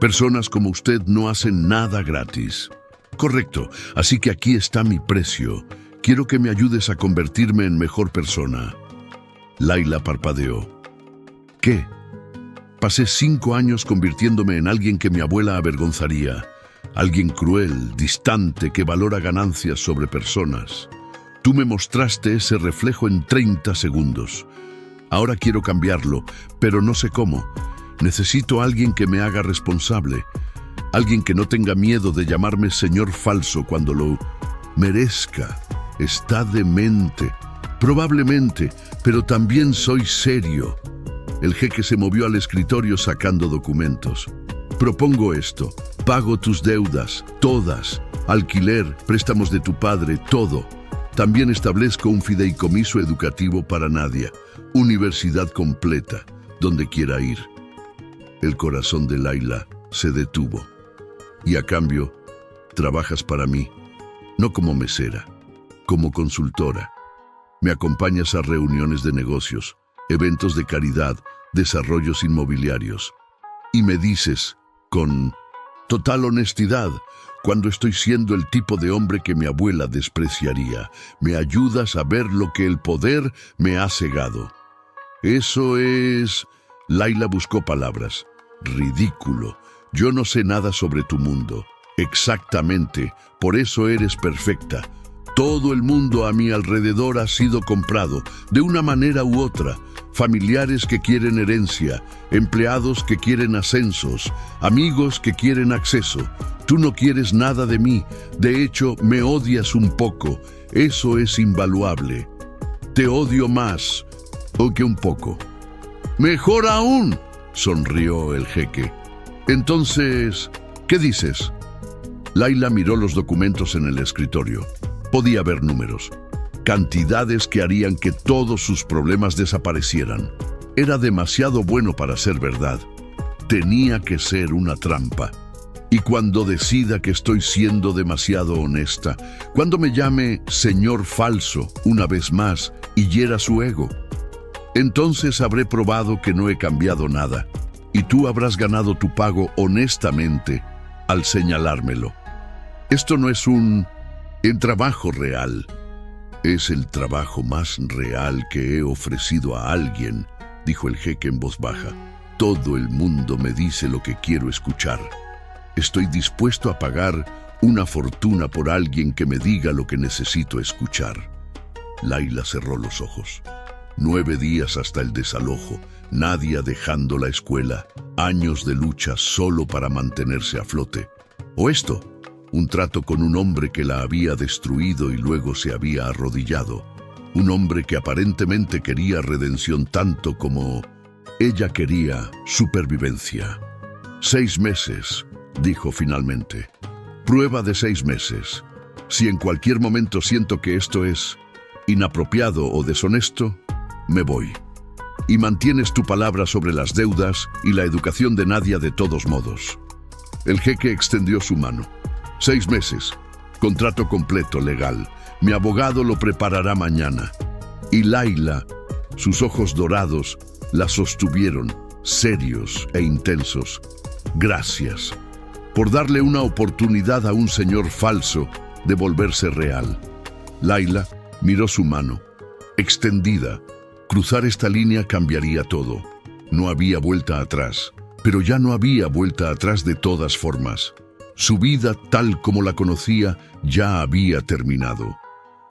Personas como usted no hacen nada gratis». «Correcto, así que aquí está mi precio. Quiero que me ayudes a convertirme en mejor persona». Layla parpadeó. «¿Qué?» «Pasé 5 años convirtiéndome en alguien que mi abuela avergonzaría. Alguien cruel, distante, que valora ganancias sobre personas. Tú me mostraste ese reflejo en 30 segundos. Ahora quiero cambiarlo, pero no sé cómo. Necesito a alguien que me haga responsable. Alguien que no tenga miedo de llamarme señor falso cuando lo merezca. Está demente. Probablemente, pero también soy serio». El jeque se movió al escritorio sacando documentos. «Propongo esto. Pago tus deudas, todas. Alquiler, préstamos de tu padre, todo. También establezco un fideicomiso educativo para Nadia. Universidad completa, donde quiera ir». El corazón de Layla se detuvo. «Y a cambio, trabajas para mí, no como mesera, como consultora. Me acompañas a reuniones de negocios, eventos de caridad, desarrollos inmobiliarios. Y me dices, con total honestidad, cuando estoy siendo el tipo de hombre que mi abuela despreciaría, me ayudas a ver lo que el poder me ha cegado. Eso es...» Layla buscó palabras. «Ridículo. Yo no sé nada sobre tu mundo». «Exactamente. Por eso eres perfecta. Todo el mundo a mi alrededor ha sido comprado, de una manera u otra. Familiares que quieren herencia, empleados que quieren ascensos, amigos que quieren acceso. Tú no quieres nada de mí. De hecho, me odias un poco. Eso es invaluable. Te odio más, o que un poco». «Mejor aún», sonrió el jeque. «Entonces, ¿qué dices?» Layla miró los documentos en el escritorio. Podía ver números, cantidades que harían que todos sus problemas desaparecieran. Era demasiado bueno para ser verdad. Tenía que ser una trampa. Y cuando decida que estoy siendo demasiado honesta, cuando me llame señor falso una vez más y hiera su ego. Entonces habré probado que no he cambiado nada, y tú habrás ganado tu pago honestamente al señalármelo. Esto no es un trabajo real. Es el trabajo más real que he ofrecido a alguien, dijo el jeque en voz baja. Todo el mundo me dice lo que quiero escuchar. Estoy dispuesto a pagar una fortuna por alguien que me diga lo que necesito escuchar. Laila cerró los ojos. 9 días hasta el desalojo, Nadia dejando la escuela, años de lucha solo para mantenerse a flote. O esto, un trato con un hombre que la había destruido y luego se había arrodillado. Un hombre que aparentemente quería redención tanto como ella quería supervivencia. 6 meses, dijo finalmente. Prueba de 6 meses. Si en cualquier momento siento que esto es inapropiado o deshonesto, me voy. Y mantienes tu palabra sobre las deudas y la educación de Nadia de todos modos. El jeque extendió su mano. 6 meses. Contrato completo, legal. Mi abogado lo preparará mañana. Y Laila, sus ojos dorados, la sostuvieron, serios e intensos. Gracias por darle una oportunidad a un señor falso de volverse real. Laila miró su mano, extendida. Cruzar esta línea cambiaría todo. No había vuelta atrás, pero ya no había vuelta atrás de todas formas. Su vida, tal como la conocía, ya había terminado.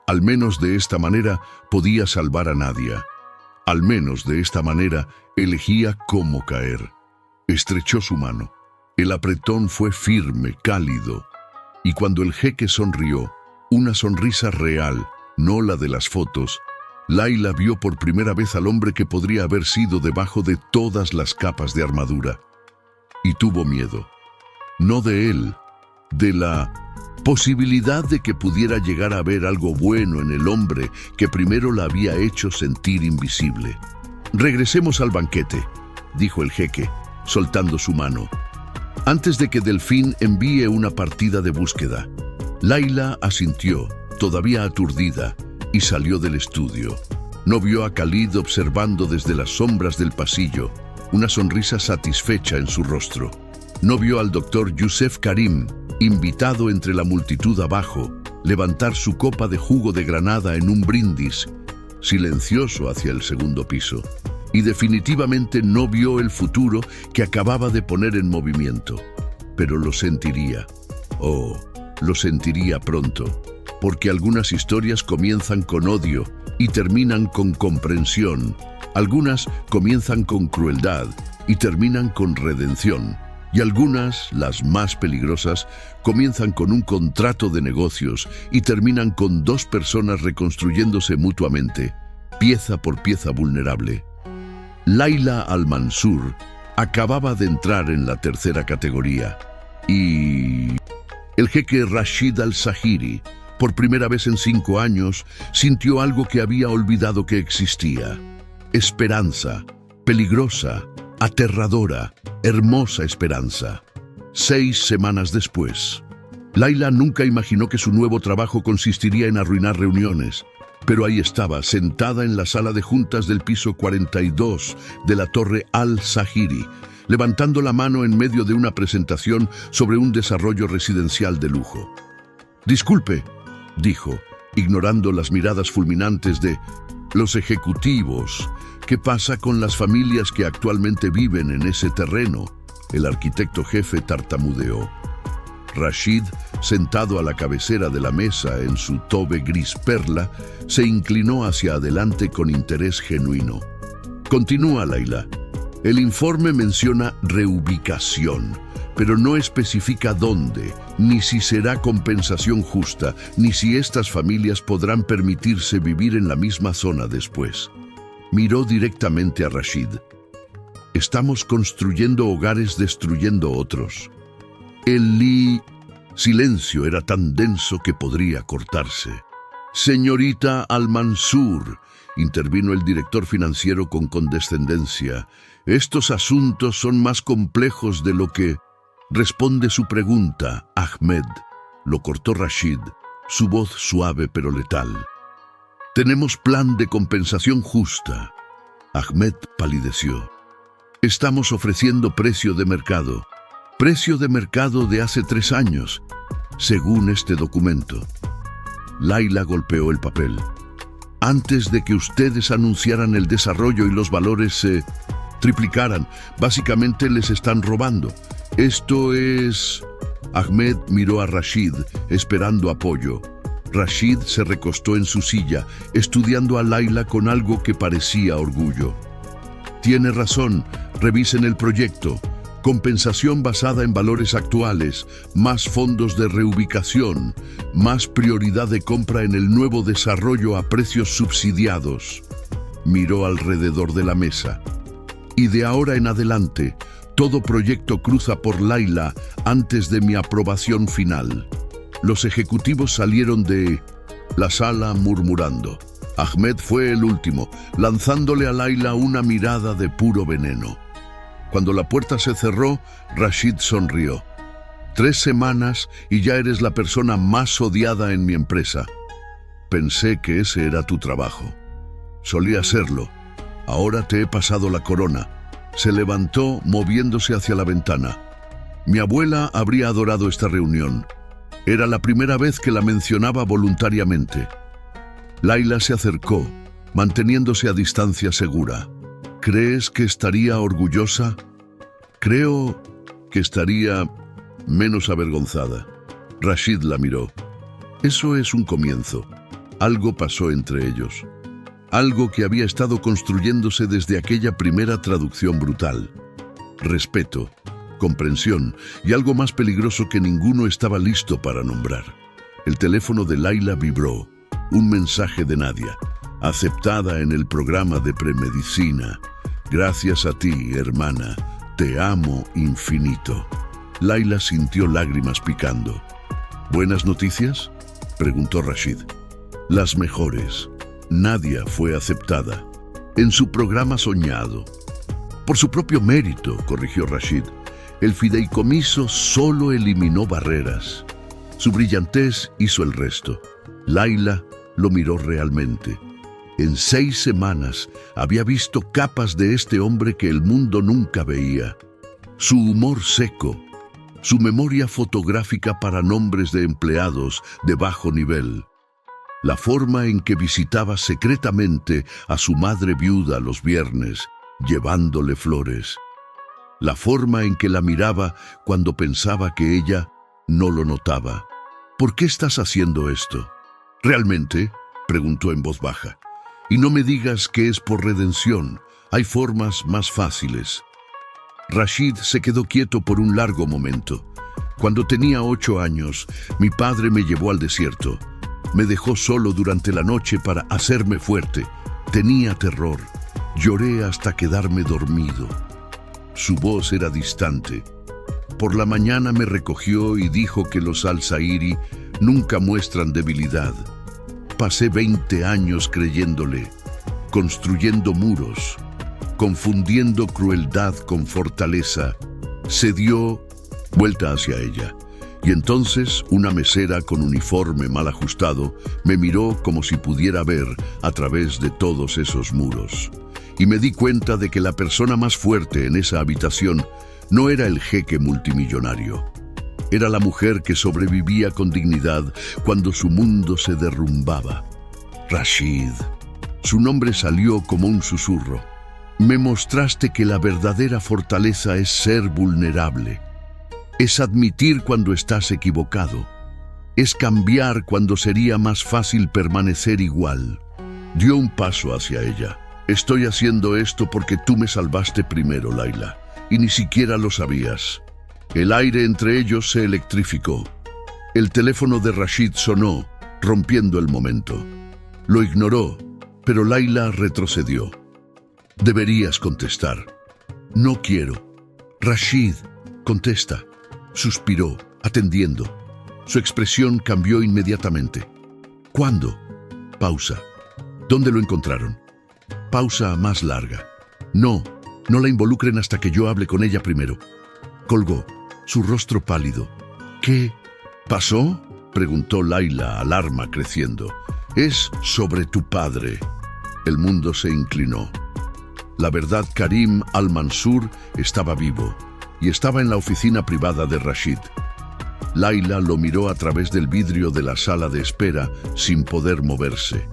Al menos de esta manera podía salvar a Nadia. Al menos de esta manera elegía cómo caer. Estrechó su mano. El apretón fue firme, cálido. Y cuando el jeque sonrió, una sonrisa real, no la de las fotos, Laila vio por primera vez al hombre que podría haber sido debajo de todas las capas de armadura. Y tuvo miedo. No de él, de la posibilidad de que pudiera llegar a ver algo bueno en el hombre que primero la había hecho sentir invisible. Regresemos al banquete, dijo el jeque, soltando su mano. Antes de que Delfín envíe una partida de búsqueda. Laila asintió, todavía aturdida, y salió del estudio. No vio a Khalid observando desde las sombras del pasillo, una sonrisa satisfecha en su rostro. No vio al doctor Youssef Karim, invitado entre la multitud abajo, levantar su copa de jugo de granada en un brindis, silencioso hacia el segundo piso. Y definitivamente no vio el futuro que acababa de poner en movimiento. Pero lo sentiría. Oh, lo sentiría pronto. Porque algunas historias comienzan con odio y terminan con comprensión. Algunas comienzan con crueldad y terminan con redención. Y algunas, las más peligrosas, comienzan con un contrato de negocios y terminan con 2 personas reconstruyéndose mutuamente, pieza por pieza vulnerable. Laila Al-Mansur acababa de entrar en la tercera categoría y el jeque Rashid Al-Zahiri, por primera vez en 5 años, sintió algo que había olvidado que existía. Esperanza, peligrosa, aterradora, hermosa esperanza. 6 semanas después. Laila nunca imaginó que su nuevo trabajo consistiría en arruinar reuniones. Pero ahí estaba, sentada en la sala de juntas del piso 42 de la Torre Al-Zahiri, levantando la mano en medio de una presentación sobre un desarrollo residencial de lujo. «Disculpe», dijo, ignorando las miradas fulminantes de los ejecutivos. «¿Qué pasa con las familias que actualmente viven en ese terreno?», el arquitecto jefe tartamudeó. Rashid, sentado a la cabecera de la mesa en su tobe gris perla, se inclinó hacia adelante con interés genuino. Continúa, Laila. El informe menciona reubicación, pero no especifica dónde, ni si será compensación justa, ni si estas familias podrán permitirse vivir en la misma zona después. Miró directamente a Rashid. Estamos construyendo hogares destruyendo otros. El silencio era tan denso que podría cortarse. «Señorita Al-Mansur», intervino el director financiero con condescendencia, «estos asuntos son más complejos de lo que...» «Responde su pregunta, Ahmed», lo cortó Rashid, su voz suave pero letal. «Tenemos plan de compensación justa. Ahmed palideció. Estamos ofreciendo precio de mercado. Precio de mercado de hace 3 años, según este documento. Laila golpeó el papel. Antes de que ustedes anunciaran el desarrollo y los valores se triplicaran, básicamente les están robando. Esto es... Ahmed miró a Rashid, esperando apoyo. Rashid se recostó en su silla, estudiando a Laila con algo que parecía orgullo. Tiene razón, revisen el proyecto. Compensación basada en valores actuales, más fondos de reubicación, más prioridad de compra en el nuevo desarrollo a precios subsidiados. Miró alrededor de la mesa. Y de ahora en adelante, todo proyecto cruza por Laila antes de mi aprobación final. Los ejecutivos salieron de la sala murmurando. Ahmed fue el último, lanzándole a Laila una mirada de puro veneno. Cuando la puerta se cerró, Rashid sonrió. 3 semanas y ya eres la persona más odiada en mi empresa. Pensé que ese era tu trabajo. Solía serlo. Ahora te he pasado la corona. Se levantó moviéndose hacia la ventana. Mi abuela habría adorado esta reunión. Era la primera vez que la mencionaba voluntariamente. Laila se acercó, manteniéndose a distancia segura. ¿Crees que estaría orgullosa? Creo que estaría menos avergonzada. Rashid la miró. Eso es un comienzo. Algo pasó entre ellos. Algo que había estado construyéndose desde aquella primera traducción brutal. Respeto, comprensión y algo más peligroso que ninguno estaba listo para nombrar. El teléfono de Laila vibró. Un mensaje de Nadia. Aceptada en el programa de premedicina. Gracias a ti, hermana. Te amo infinito. Laila sintió lágrimas picando. ¿Buenas noticias?, preguntó Rashid. Las mejores. Nadia fue aceptada. En su programa soñado. Por su propio mérito, corrigió Rashid. El fideicomiso solo eliminó barreras. Su brillantez hizo el resto. Laila lo miró realmente. En 6 semanas había visto capas de este hombre que el mundo nunca veía. Su humor seco, su memoria fotográfica para nombres de empleados de bajo nivel, la forma en que visitaba secretamente a su madre viuda los viernes, llevándole flores, la forma en que la miraba cuando pensaba que ella no lo notaba. ¿Por qué estás haciendo esto? ¿Realmente?, preguntó en voz baja. Y no me digas que es por redención. Hay formas más fáciles. Rashid se quedó quieto por un largo momento. Cuando tenía 8 años, mi padre me llevó al desierto. Me dejó solo durante la noche para hacerme fuerte. Tenía terror. Lloré hasta quedarme dormido. Su voz era distante. Por la mañana me recogió y dijo que los al-Zairi nunca muestran debilidad. Pasé 20 años creyéndole, construyendo muros, confundiendo crueldad con fortaleza. Se dio vuelta hacia ella, y entonces una mesera con uniforme mal ajustado me miró como si pudiera ver a través de todos esos muros. Y me di cuenta de que la persona más fuerte en esa habitación no era el jeque multimillonario. Era la mujer que sobrevivía con dignidad cuando su mundo se derrumbaba. Rashid. Su nombre salió como un susurro. Me mostraste que la verdadera fortaleza es ser vulnerable. Es admitir cuando estás equivocado. Es cambiar cuando sería más fácil permanecer igual. Dio un paso hacia ella. Estoy haciendo esto porque tú me salvaste primero, Laila, y ni siquiera lo sabías. El aire entre ellos se electrificó. El teléfono de Rashid sonó, rompiendo el momento. Lo ignoró, pero Laila retrocedió. Deberías contestar. No quiero. Rashid, contesta. Suspiró, atendiendo. Su expresión cambió inmediatamente. ¿Cuándo? Pausa. ¿Dónde lo encontraron? Pausa más larga. No la involucren hasta que yo hable con ella primero. Colgó, su rostro pálido. ¿Qué pasó?, preguntó Laila, alarma creciendo. Es sobre tu padre. El mundo se inclinó. La verdad, Karim al-Mansur estaba vivo y estaba en la oficina privada de Rashid. Layla lo miró a través del vidrio de la sala de espera sin poder moverse.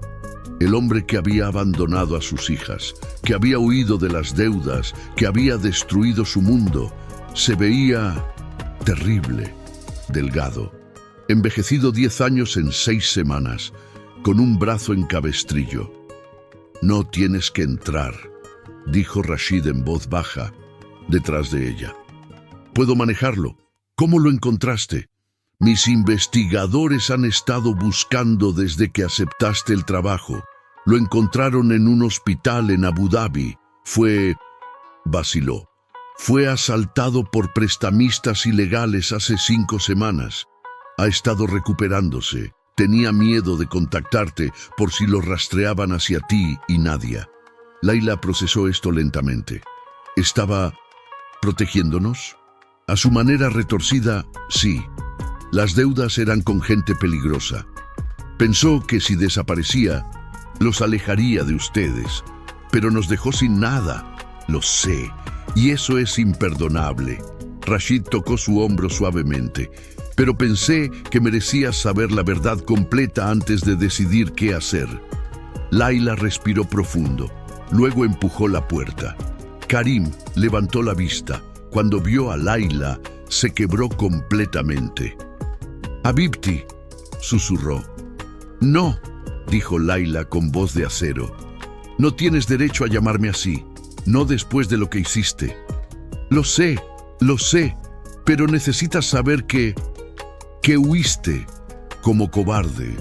El hombre que había abandonado a sus hijas, que había huido de las deudas, que había destruido su mundo, se veía terrible, delgado, envejecido 10 años en 6 semanas, con un brazo en cabestrillo. «No tienes que entrar», dijo Rashid en voz baja, detrás de ella. «Puedo manejarlo. ¿Cómo lo encontraste?» «Mis investigadores han estado buscando desde que aceptaste el trabajo. Lo encontraron en un hospital en Abu Dhabi. Vaciló. Fue asaltado por prestamistas ilegales hace 5 semanas. Ha estado recuperándose. Tenía miedo de contactarte por si lo rastreaban hacia ti y Nadia». Layla procesó esto lentamente. ¿Estaba protegiéndonos? A su manera retorcida, sí. Las deudas eran con gente peligrosa. Pensó que si desaparecía, los alejaría de ustedes, pero nos dejó sin nada. Lo sé, y eso es imperdonable. Rashid tocó su hombro suavemente, pero pensé que merecías saber la verdad completa antes de decidir qué hacer. Layla respiró profundo, luego empujó la puerta. Karim levantó la vista. Cuando vio a Layla, se quebró completamente. «Habibti», susurró. «No», dijo Layla con voz de acero. «No tienes derecho a llamarme así, no después de lo que hiciste. Lo sé, pero necesitas saber que huiste como cobarde,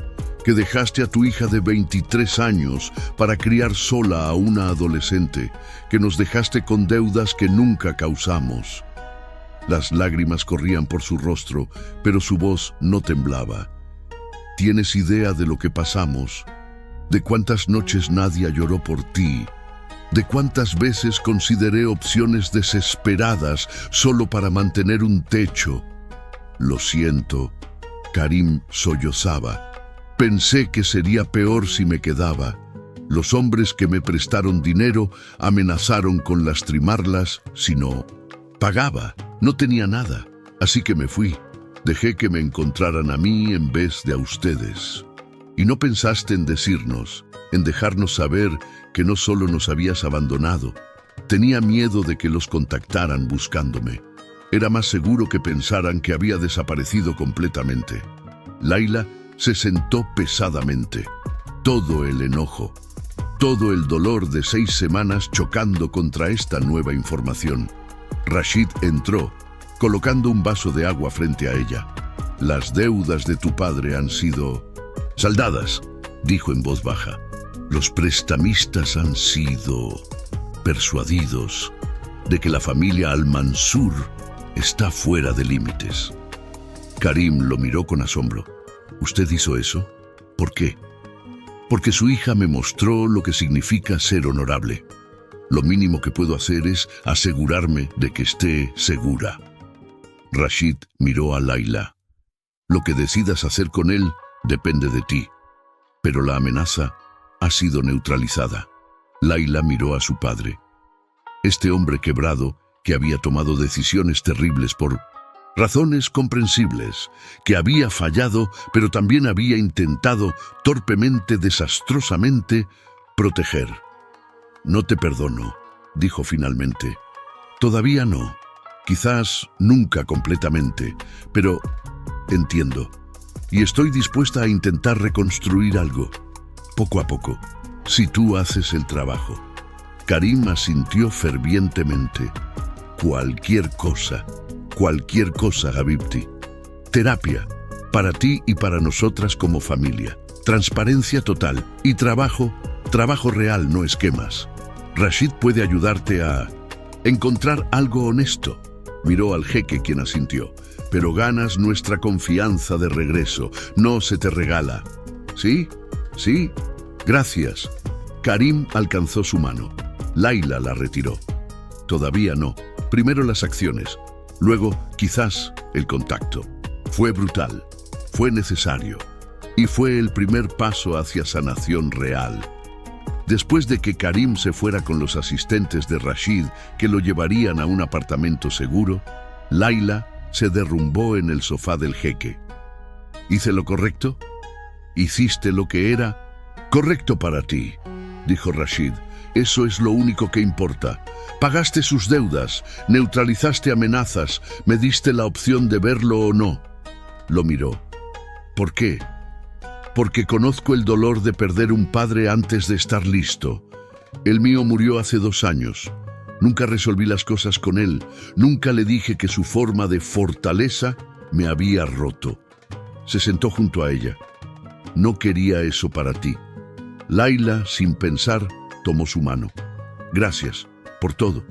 que dejaste a tu hija de 23 años para criar sola a una adolescente, que nos dejaste con deudas que nunca causamos». Las lágrimas corrían por su rostro, pero su voz no temblaba. ¿Tienes idea de lo que pasamos? ¿De cuántas noches Nadia lloró por ti? ¿De cuántas veces consideré opciones desesperadas solo para mantener un techo? Lo siento, Karim sollozaba. Pensé que sería peor si me quedaba. Los hombres que me prestaron dinero amenazaron con lastimarlas si no pagaba. No tenía nada, así que me fui. Dejé que me encontraran a mí en vez de a ustedes. Y no pensaste en decirnos, en dejarnos saber que no solo nos habías abandonado. Tenía miedo de que los contactaran buscándome. Era más seguro que pensaran que había desaparecido completamente. Layla se sentó pesadamente. Todo el enojo, todo el dolor de 6 semanas chocando contra esta nueva información. Rashid entró, colocando un vaso de agua frente a ella. «Las deudas de tu padre han sido saldadas», dijo en voz baja. «Los prestamistas han sido persuadidos de que la familia al-Mansur está fuera de límites». Karim lo miró con asombro. «¿Usted hizo eso? ¿Por qué?» «Porque su hija me mostró lo que significa ser honorable. Lo mínimo que puedo hacer es asegurarme de que esté segura». Rashid miró a Layla. «Lo que decidas hacer con él depende de ti, pero la amenaza ha sido neutralizada». Layla miró a su padre. Este hombre quebrado, que había tomado decisiones terribles por razones comprensibles, que había fallado, pero también había intentado torpemente, desastrosamente, proteger. «No te perdono», dijo finalmente. «Todavía no. Quizás nunca completamente, pero entiendo. Y estoy dispuesta a intentar reconstruir algo, poco a poco, si tú haces el trabajo». Karim asintió fervientemente. Cualquier cosa, Habibti. Terapia, para ti y para nosotras como familia. Transparencia total y trabajo real, no esquemas. Rashid puede ayudarte a encontrar algo honesto. Miró al jeque, quien asintió. Pero ganas nuestra confianza de regreso. No se te regala. ¿Sí? ¿Sí? Gracias. Karim alcanzó su mano. Layla la retiró. Todavía no. Primero las acciones. Luego, quizás, el contacto. Fue brutal. Fue necesario. Y fue el primer paso hacia sanación real. Después de que Karim se fuera con los asistentes de Rashid, que lo llevarían a un apartamento seguro, Layla se derrumbó en el sofá del jeque. ¿Hice lo correcto? ¿Hiciste lo que era correcto para ti?, dijo Rashid. Eso es lo único que importa. Pagaste sus deudas, neutralizaste amenazas, me diste la opción de verlo o no. Lo miró. ¿Por qué? Porque conozco el dolor de perder un padre antes de estar listo. El mío murió hace 2 años. Nunca resolví las cosas con él. Nunca le dije que su forma de fortaleza me había roto. Se sentó junto a ella. No quería eso para ti. Layla, sin pensar, tomó su mano. Gracias por todo.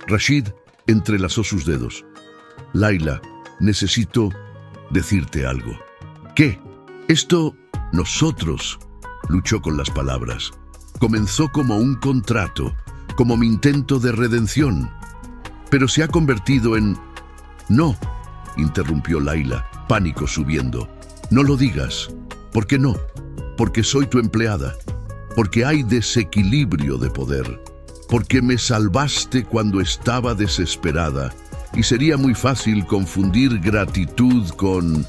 Rashid entrelazó sus dedos. Layla, necesito decirte algo. ¿Qué? Nosotros, luchó con las palabras. Comenzó como un contrato, como mi intento de redención, pero se ha convertido en... No, interrumpió Layla, pánico subiendo. No lo digas. ¿Por qué no? Porque soy tu empleada. Porque hay desequilibrio de poder. Porque me salvaste cuando estaba desesperada. Y sería muy fácil confundir gratitud con...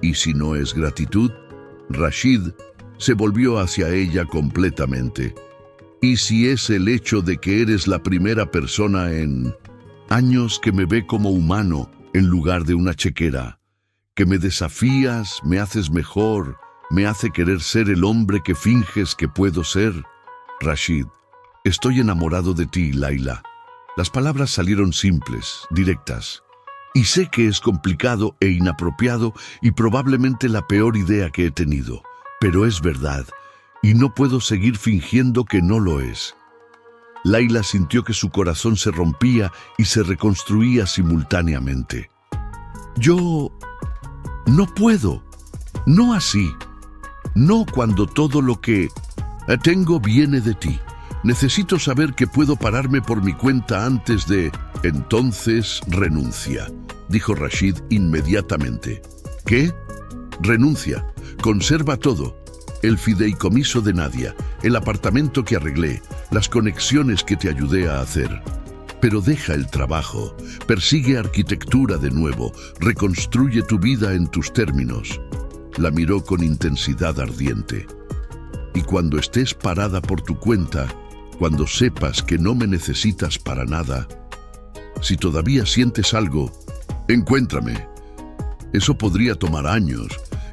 ¿Y si no es gratitud? Rashid se volvió hacia ella completamente. ¿Y si es el hecho de que eres la primera persona en años que me ve como humano en lugar de una chequera? Que me desafías, me haces mejor, me hace querer ser el hombre que finges que puedo ser. Rashid, estoy enamorado de ti, Layla. Las palabras salieron simples, directas. Y sé que es complicado e inapropiado y probablemente la peor idea que he tenido. Pero es verdad, y no puedo seguir fingiendo que no lo es. Layla sintió que su corazón se rompía y se reconstruía simultáneamente. Yo... no puedo. No así. No cuando todo lo que tengo viene de ti. Necesito saber que puedo pararme por mi cuenta antes de... Entonces renuncia, dijo Rashid inmediatamente. ¿Qué? Renuncia. Conserva todo. El fideicomiso de Nadia, el apartamento que arreglé, las conexiones que te ayudé a hacer. Pero deja el trabajo, persigue arquitectura de nuevo, reconstruye tu vida en tus términos. La miró con intensidad ardiente. Y cuando estés parada por tu cuenta, cuando sepas que no me necesitas para nada, si todavía sientes algo, encuéntrame. Eso podría tomar años.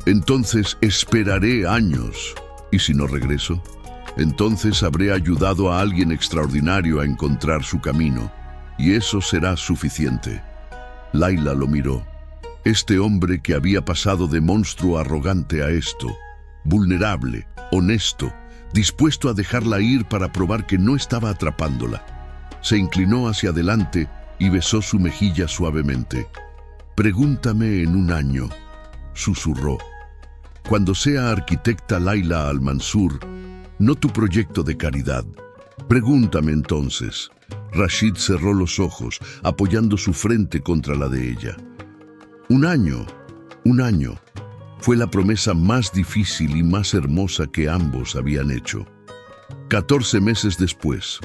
Entonces esperaré años. ¿Y si no regreso? Entonces habré ayudado a alguien extraordinario a encontrar su camino. Y eso será suficiente. Layla lo miró. Este hombre que había pasado de monstruo arrogante a esto, vulnerable, honesto, dispuesto a dejarla ir para probar que no estaba atrapándola. Se inclinó hacia adelante y besó su mejilla suavemente. Pregúntame en 1 año, susurró. Cuando sea arquitecta Layla Al-Mansur, no tu proyecto de caridad. Pregúntame entonces. Rashid cerró los ojos, apoyando su frente contra la de ella. 1 año, 1 año. Fue la promesa más difícil y más hermosa que ambos habían hecho. 14 meses después,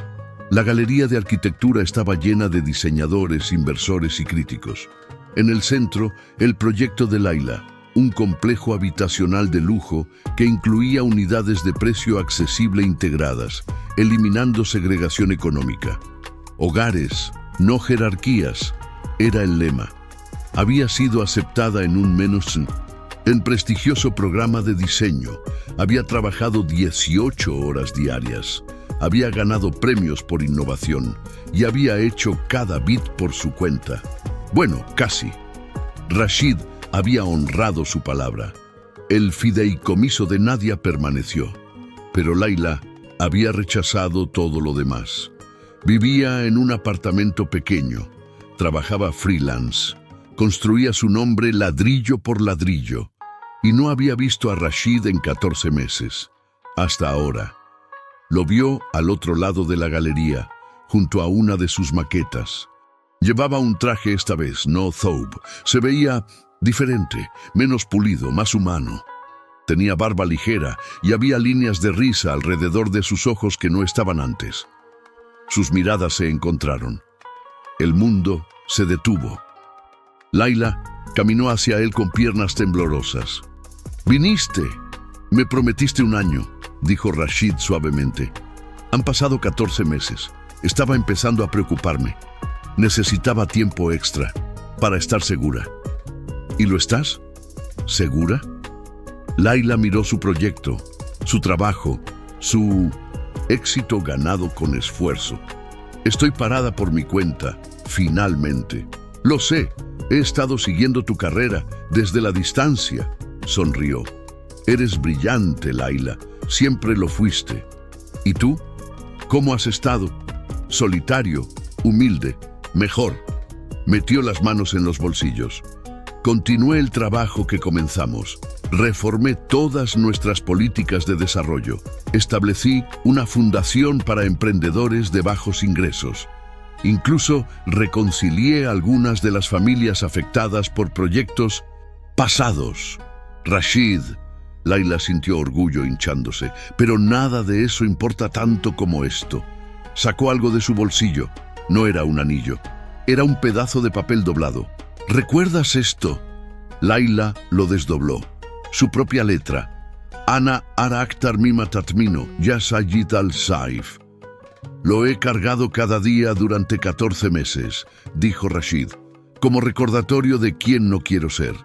la galería de arquitectura estaba llena de diseñadores, inversores y críticos. En el centro, el proyecto de Layla, un complejo habitacional de lujo que incluía unidades de precio accesible integradas, eliminando segregación económica. Hogares, no jerarquías, era el lema. Había sido aceptada en prestigioso programa de diseño. Había trabajado 18 horas diarias. Había ganado premios por innovación y había hecho cada bit por su cuenta. Bueno, casi. Rashid había honrado su palabra. El fideicomiso de Nadia permaneció, pero Layla había rechazado todo lo demás. Vivía en un apartamento pequeño, trabajaba freelance, construía su nombre ladrillo por ladrillo y no había visto a Rashid en 14 meses, hasta ahora. Lo vio al otro lado de la galería, junto a una de sus maquetas. Llevaba un traje esta vez, no thobe. Se veía diferente, menos pulido, más humano. Tenía barba ligera y había líneas de risa alrededor de sus ojos que no estaban antes. Sus miradas se encontraron. El mundo se detuvo. Laila caminó hacia él con piernas temblorosas. «Viniste. Me prometiste 1 año», dijo Rashid suavemente. «Han pasado 14 meses. Estaba empezando a preocuparme. Necesitaba tiempo extra para estar segura». «¿Y lo estás? ¿Segura?» Laila miró su proyecto, su trabajo, su éxito ganado con esfuerzo. «Estoy parada por mi cuenta, finalmente. Lo sé, he estado siguiendo tu carrera desde la distancia», sonrió. «Eres brillante, Laila, siempre lo fuiste. ¿Y tú? ¿Cómo has estado?» «Solitario, humilde, mejor». Metió las manos en los bolsillos. «Continué el trabajo que comenzamos. Reformé todas nuestras políticas de desarrollo. Establecí una fundación para emprendedores de bajos ingresos. Incluso reconcilié algunas de las familias afectadas por proyectos pasados». «Rashid», Laila sintió orgullo hinchándose, «pero nada de eso importa tanto como esto». Sacó algo de su bolsillo. No era un anillo. Era un pedazo de papel doblado. «¿Recuerdas esto?» Laila lo desdobló. Su propia letra. «Ana Araktar Mima Tatmino, Yasayit al-Saif». «Lo he cargado cada día durante 14 meses», dijo Rashid, «como recordatorio de quién no quiero ser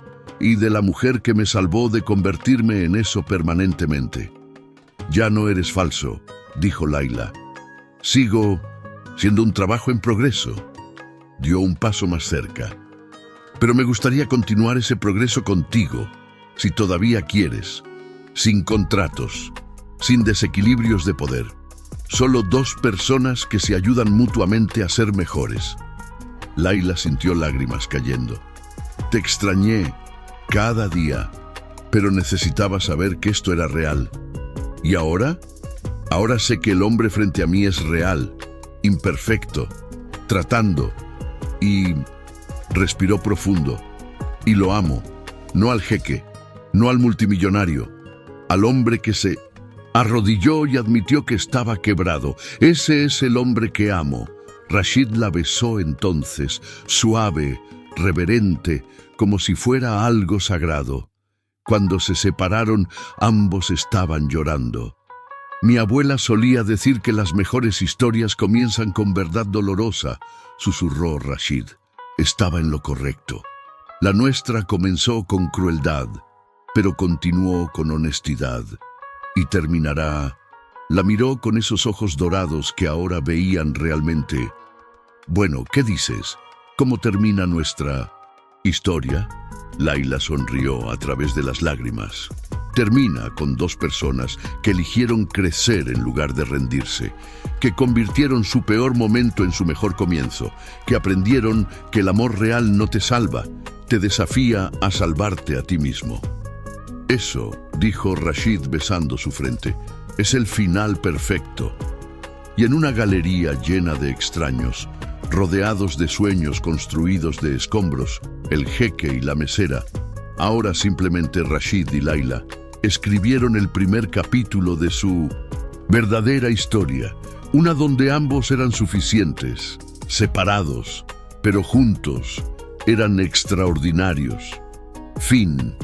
y de la mujer que me salvó de convertirme en eso permanentemente». «Ya no eres falso», dijo Laila. «Sigo siendo un trabajo en progreso». Dio un paso más cerca. «Pero me gustaría continuar ese progreso contigo, si todavía quieres, sin contratos, sin desequilibrios de poder. Solo 2 personas que se ayudan mutuamente a ser mejores». Laila sintió lágrimas cayendo. «Te extrañé cada día, pero necesitaba saber que esto era real. ¿Y ahora? Ahora sé que el hombre frente a mí es real, imperfecto, tratando, y...» Respiró profundo. «Y lo amo, no al jeque, no al multimillonario, al hombre que se arrodilló y admitió que estaba quebrado. Ese es el hombre que amo». Rashid la besó entonces, suave, reverente, como si fuera algo sagrado. Cuando se separaron, ambos estaban llorando. «Mi abuela solía decir que las mejores historias comienzan con verdad dolorosa», susurró Rashid. Estaba en lo correcto. La nuestra comenzó con crueldad, pero continuó con honestidad. Y terminará. La miró con esos ojos dorados que ahora veían realmente. «Bueno, ¿qué dices? ¿Cómo termina nuestra historia?» Laila sonrió a través de las lágrimas. «Termina con 2 personas que eligieron crecer en lugar de rendirse, que convirtieron su peor momento en su mejor comienzo, que aprendieron que el amor real no te salva, te desafía a salvarte a ti mismo». «Eso», dijo Rashid besando su frente, «es el final perfecto». Y en una galería llena de extraños, rodeados de sueños construidos de escombros, el jeque y la mesera, ahora simplemente Rashid y Laila, escribieron el primer capítulo de su verdadera historia, una donde ambos eran suficientes, separados, pero juntos eran extraordinarios. Fin.